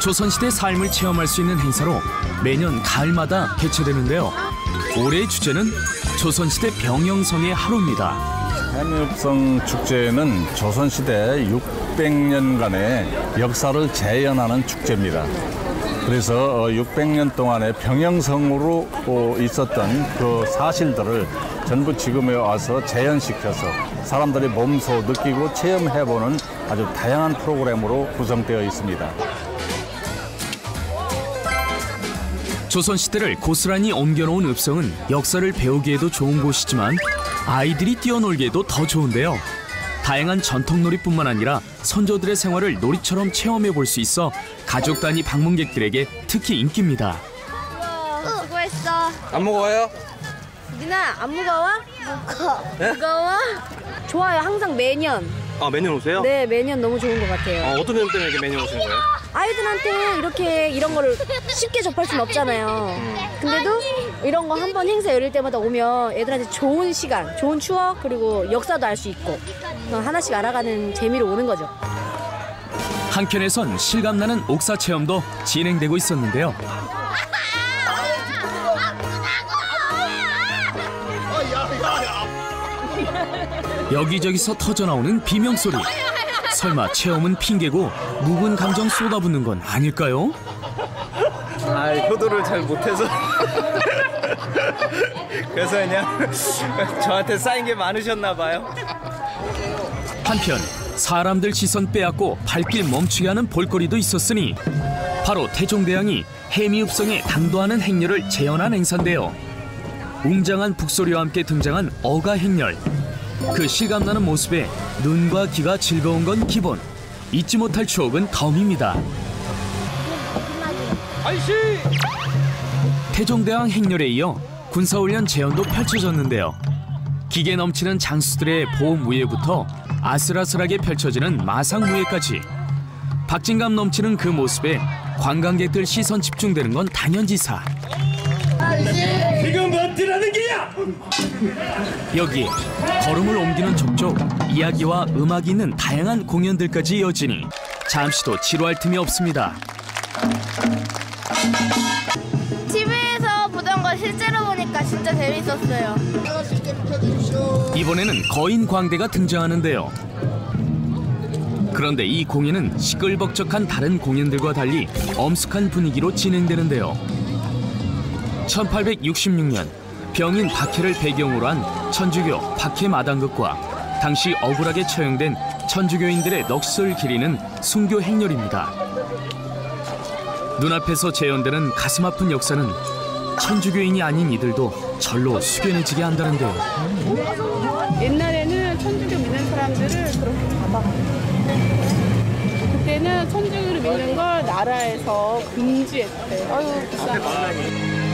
조선시대 삶을 체험할 수 있는 행사로 매년 가을마다 개최되는데요. 올해의 주제는 조선시대 병영성의 하루입니다. 해미읍성 축제는 조선시대 600년간의 역사를 재현하는 축제입니다. 그래서 600년 동안의 병영성으로 있었던 그 사실들을 전부 지금에 와서 재현시켜서 사람들이 몸소 느끼고 체험해보는 아주 다양한 프로그램으로 구성되어 있습니다. 조선시대를 고스란히 옮겨놓은 읍성은 역사를 배우기에도 좋은 곳이지만 아이들이 뛰어놀기에도 더 좋은데요. 다양한 전통놀이뿐만 아니라 선조들의 생활을 놀이처럼 체험해볼 수 있어 가족 단위 방문객들에게 특히 인기입니다. 수고했어. 안 무거워요? 유진아, 안 무거워? 무거워? 좋아요. 항상 매년. 아, 매년 오세요? 네, 매년 너무 좋은 것 같아요. 어떤 점 때문에 이렇게 매년 오시는 거예요? 아이들한테 이렇게 이런 거를 쉽게 접할 수는 없잖아요. 근데도 이런 거 한번 행사 열릴 때마다 오면 애들한테 좋은 시간, 좋은 추억, 그리고 역사도 알 수 있고 하나씩 알아가는 재미로 오는 거죠. 한켠에선 실감나는 옥사 체험도 진행되고 있었는데요. 여기저기서 터져나오는 비명소리. 설마 체험은 핑계고 묵은 감정 쏟아붓는 건 아닐까요? 아, 효도를 잘 못해서 그래서 그냥 저한테 쌓인 게 많으셨나 봐요. 한편 사람들 시선 빼앗고 발길 멈추게 하는 볼거리도 있었으니 바로 태종대왕이 해미읍성에 당도하는 행렬을 재현한 행사인데요. 웅장한 북소리와 함께 등장한 어가 행렬. 그 실감나는 모습에 눈과 귀가 즐거운 건 기본. 잊지 못할 추억은 덤입니다. 태종대왕 행렬에 이어 군사훈련 재현도 펼쳐졌는데요. 기계 넘치는 장수들의 보무예부터 아슬아슬하게 펼쳐지는 마상무예까지 박진감 넘치는 그 모습에 관광객들 시선 집중되는 건 당연지사. 지금 버티라는 게야! 여기에 걸음을 옮기는 족족 이야기와 음악이 있는 다양한 공연들까지 이어지니 잠시도 지루할 틈이 없습니다. TV에서 보던 거 실제로 보니까 진짜 재밌었어요. 이번에는 거인 광대가 등장하는데요. 그런데 이 공연은 시끌벅적한 다른 공연들과 달리 엄숙한 분위기로 진행되는데요. 1866년 병인 박해를 배경으로 한 천주교 박해 마당극과 당시 억울하게 처형된 천주교인들의 넋을 기리는 순교 행렬입니다. 눈앞에서 재현되는 가슴 아픈 역사는 천주교인이 아닌 이들도 절로 숙연해지게 한다는데요. 옛날에는 천주교 믿는 사람들을 그렇게 잡아갔어요. 그때는 천주교를 믿는 걸 나라에서 금지했대요. 아유, 불쌍해.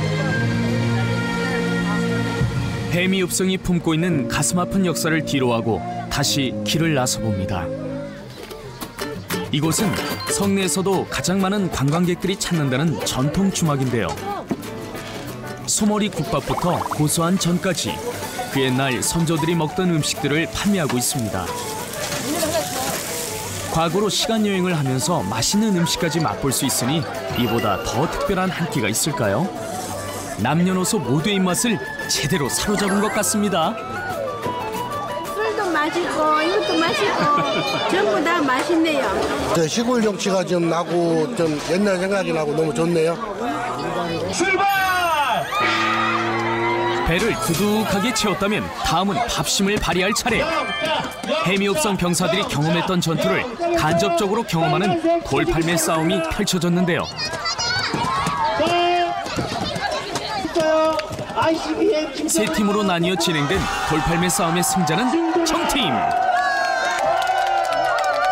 해미읍성이 품고 있는 가슴 아픈 역사를 뒤로하고 다시 길을 나서봅니다. 이곳은 성내에서도 가장 많은 관광객들이 찾는다는 전통 주막인데요. 소머리 국밥부터 고소한 전까지 그 옛날 선조들이 먹던 음식들을 판매하고 있습니다. 과거로 시간 여행을 하면서 맛있는 음식까지 맛볼 수 있으니 이보다 더 특별한 한 끼가 있을까요? 남녀노소 모두의 입맛을 제대로 사로잡은 것 같습니다. 술도 맛있고 이것도 맛있고 전부 다 맛있네요. 저 시골 정치가 좀 나고 좀 옛날 생각이 나고 너무 좋네요. 출발! 배를 두둑하게 채웠다면 다음은 밥심을 발휘할 차례. 해미업성 병사들이 경험했던 전투를 간접적으로 경험하는 돌팔매 싸움이 펼쳐졌는데요. 세 팀으로 나뉘어 진행된 돌팔매 싸움의 승자는 청팀.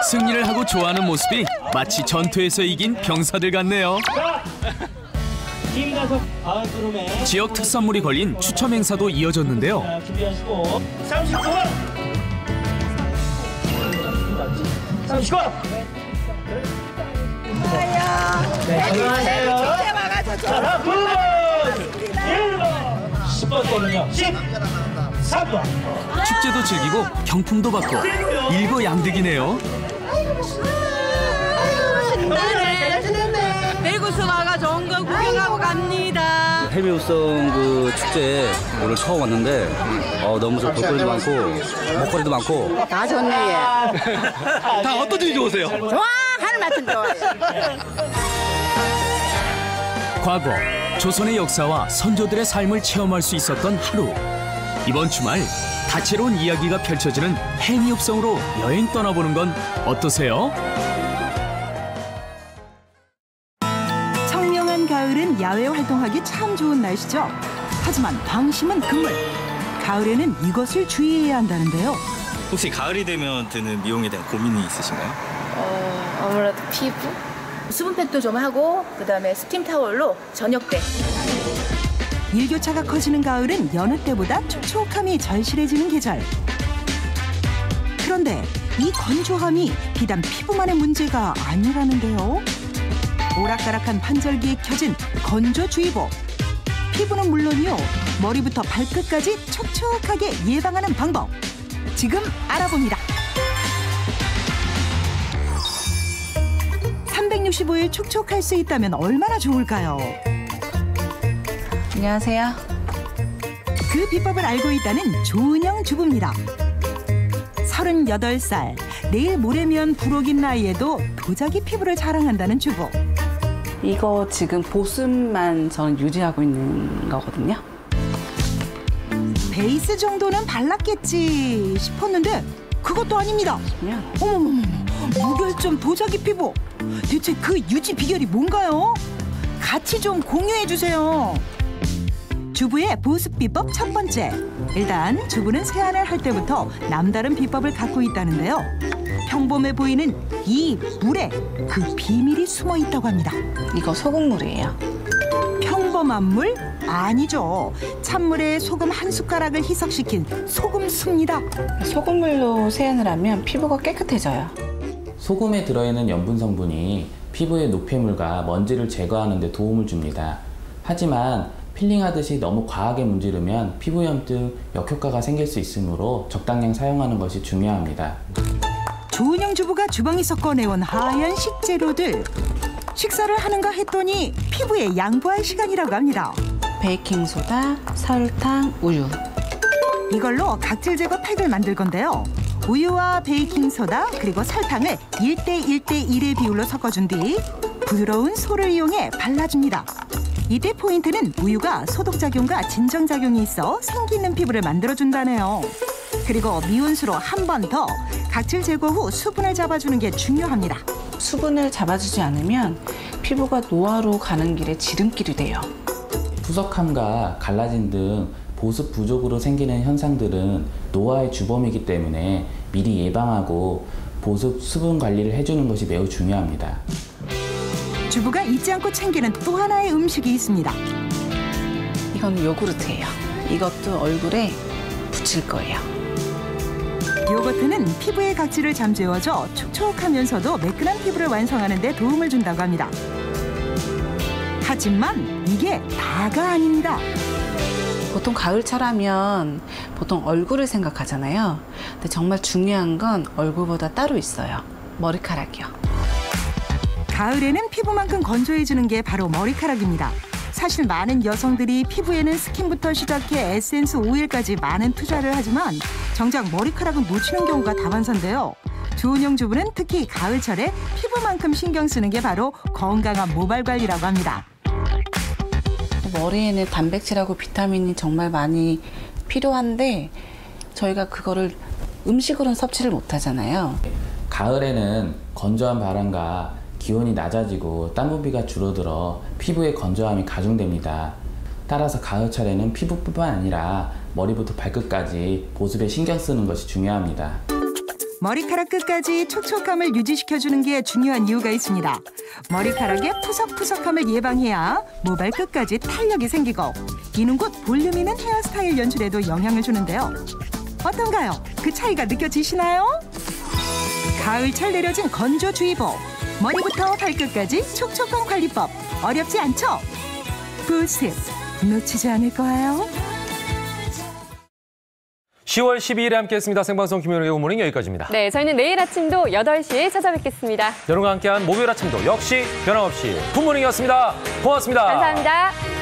승리를 하고 좋아하는 모습이 마치 전투에서 이긴 병사들 같네요. 지역 특산물이 걸린 추첨 행사도 이어졌는데요. 30분! 30분! 네, 안녕하세요. 자, 9번, 1번, 10번 또는요. 13번. 축제도 즐기고 경품도 받고 일거양득이네요. 대구수 와가 좋은 거 구경하고 갑니다. 해미우성 그 축제 오늘 처음 왔는데 너무 좋고 볼거리도 많고 먹거리도 많고 다 좋네. 다 어떤 점이 좋으세요? 좋아 하는 맛은 좋아요. 과거 조선의 역사와 선조들의 삶을 체험할 수 있었던 하루. 이번 주말 다채로운 이야기가 펼쳐지는 해미읍성으로 여행 떠나보는 건 어떠세요? 청명한 가을은 야외 활동하기 참 좋은 날씨죠. 하지만 방심은 금물. 가을에는 이것을 주의해야 한다는데요. 혹시 가을이 되면 드는 미용에 대한 고민이 있으신가요? 아무래도 피부? 수분팩도 좀 하고 그다음에 스팀 타월로 저녁 때. 일교차가 커지는 가을은 여느 때보다 촉촉함이 절실해지는 계절. 그런데 이 건조함이 비단 피부만의 문제가 아니라는데요. 오락가락한 환절기에 켜진 건조주의보. 피부는 물론이요, 머리부터 발끝까지 촉촉하게 예방하는 방법. 지금 알아봅니다. 365일 촉촉할 수 있다면 얼마나 좋을까요? 안녕하세요. 그 비법을 알고 있다는 조은영 주부입니다. 38살, 내일 모레면 불혹인 나이에도 도자기 피부를 자랑한다는 주부. 이거 지금 보습만 전 유지하고 있는 거거든요. 베이스 정도는 발랐겠지 싶었는데 그것도 아닙니다. 어머머머, 무결점 도자기 피부. 대체 그 유지 비결이 뭔가요? 같이 좀 공유해 주세요. 주부의 보습 비법 첫 번째. 일단 주부는 세안을 할 때부터 남다른 비법을 갖고 있다는데요. 평범해 보이는 이 물에 그 비밀이 숨어 있다고 합니다. 이거 소금물이에요. 평범한 물? 아니죠. 찬물에 소금 한 숟가락을 희석시킨 소금수입니다. 소금물로 세안을 하면 피부가 깨끗해져요. 소금에 들어있는 염분 성분이 피부의 노폐물과 먼지를 제거하는 데 도움을 줍니다. 하지만 필링하듯이 너무 과하게 문지르면 피부염 등 역효과가 생길 수 있으므로 적당량 사용하는 것이 중요합니다. 조은영 주부가 주방에서 꺼내온 하얀 식재료들. 식사를 하는가 했더니 피부에 양보할 시간이라고 합니다. 베이킹소다, 설탕, 우유. 이걸로 각질 제거 팩을 만들 건데요. 우유와 베이킹소다 그리고 설탕을 1:1:1의 비율로 섞어준 뒤 부드러운 솔을 이용해 발라줍니다. 이때 포인트는 우유가 소독작용과 진정작용이 있어 생기 있는 피부를 만들어준다네요. 그리고 미온수로 한 번 더 각질 제거 후 수분을 잡아주는 게 중요합니다. 수분을 잡아주지 않으면 피부가 노화로 가는 길에 지름길이 돼요. 푸석함과 갈라짐 등 보습 부족으로 생기는 현상들은 노화의 주범이기 때문에 미리 예방하고 보습 수분 관리를 해주는 것이 매우 중요합니다. 주부가 잊지 않고 챙기는 또 하나의 음식이 있습니다. 이건 요구르트예요. 이것도 얼굴에 붙일 거예요. 요거트는 피부의 각질을 잠재워줘 촉촉하면서도 매끈한 피부를 완성하는 데 도움을 준다고 합니다. 하지만 이게 다가 아닙니다. 보통 가을철하면 보통 얼굴을 생각하잖아요. 근데 정말 중요한 건 얼굴보다 따로 있어요. 머리카락이요. 가을에는 피부만큼 건조해지는 게 바로 머리카락입니다. 사실 많은 여성들이 피부에는 스킨부터 시작해 에센스, 오일까지 많은 투자를 하지만 정작 머리카락은 놓치는 경우가 다반사인데요. 조은영 주부는 특히 가을철에 피부만큼 신경 쓰는 게 바로 건강한 모발 관리라고 합니다. 머리에는 단백질하고 비타민이 정말 많이 필요한데 저희가 그거를 음식으로는 섭취를 못 하잖아요. 가을에는 건조한 바람과 기온이 낮아지고 땀 부비가 줄어들어 피부의 건조함이 가중됩니다. 따라서 가을철에는 피부뿐만 아니라 머리부터 발끝까지 보습에 신경 쓰는 것이 중요합니다. 머리카락 끝까지 촉촉함을 유지시켜주는 게 중요한 이유가 있습니다. 머리카락의 푸석푸석함을 예방해야 모발 끝까지 탄력이 생기고 이는 곧 볼륨 있는 헤어스타일 연출에도 영향을 주는데요. 어떤가요? 그 차이가 느껴지시나요? 가을철 내려진 건조주의보. 머리부터 발끝까지 촉촉한 관리법. 어렵지 않죠? 보습 놓치지 않을 거예요. 10월 12일에 함께했습니다. 생방송 김현우의 굿모닝 여기까지입니다. 네, 저희는 내일 아침도 8시에 찾아뵙겠습니다. 여러분과 함께한 목요일 아침도 역시 변함없이 굿모닝이었습니다. 고맙습니다. 감사합니다.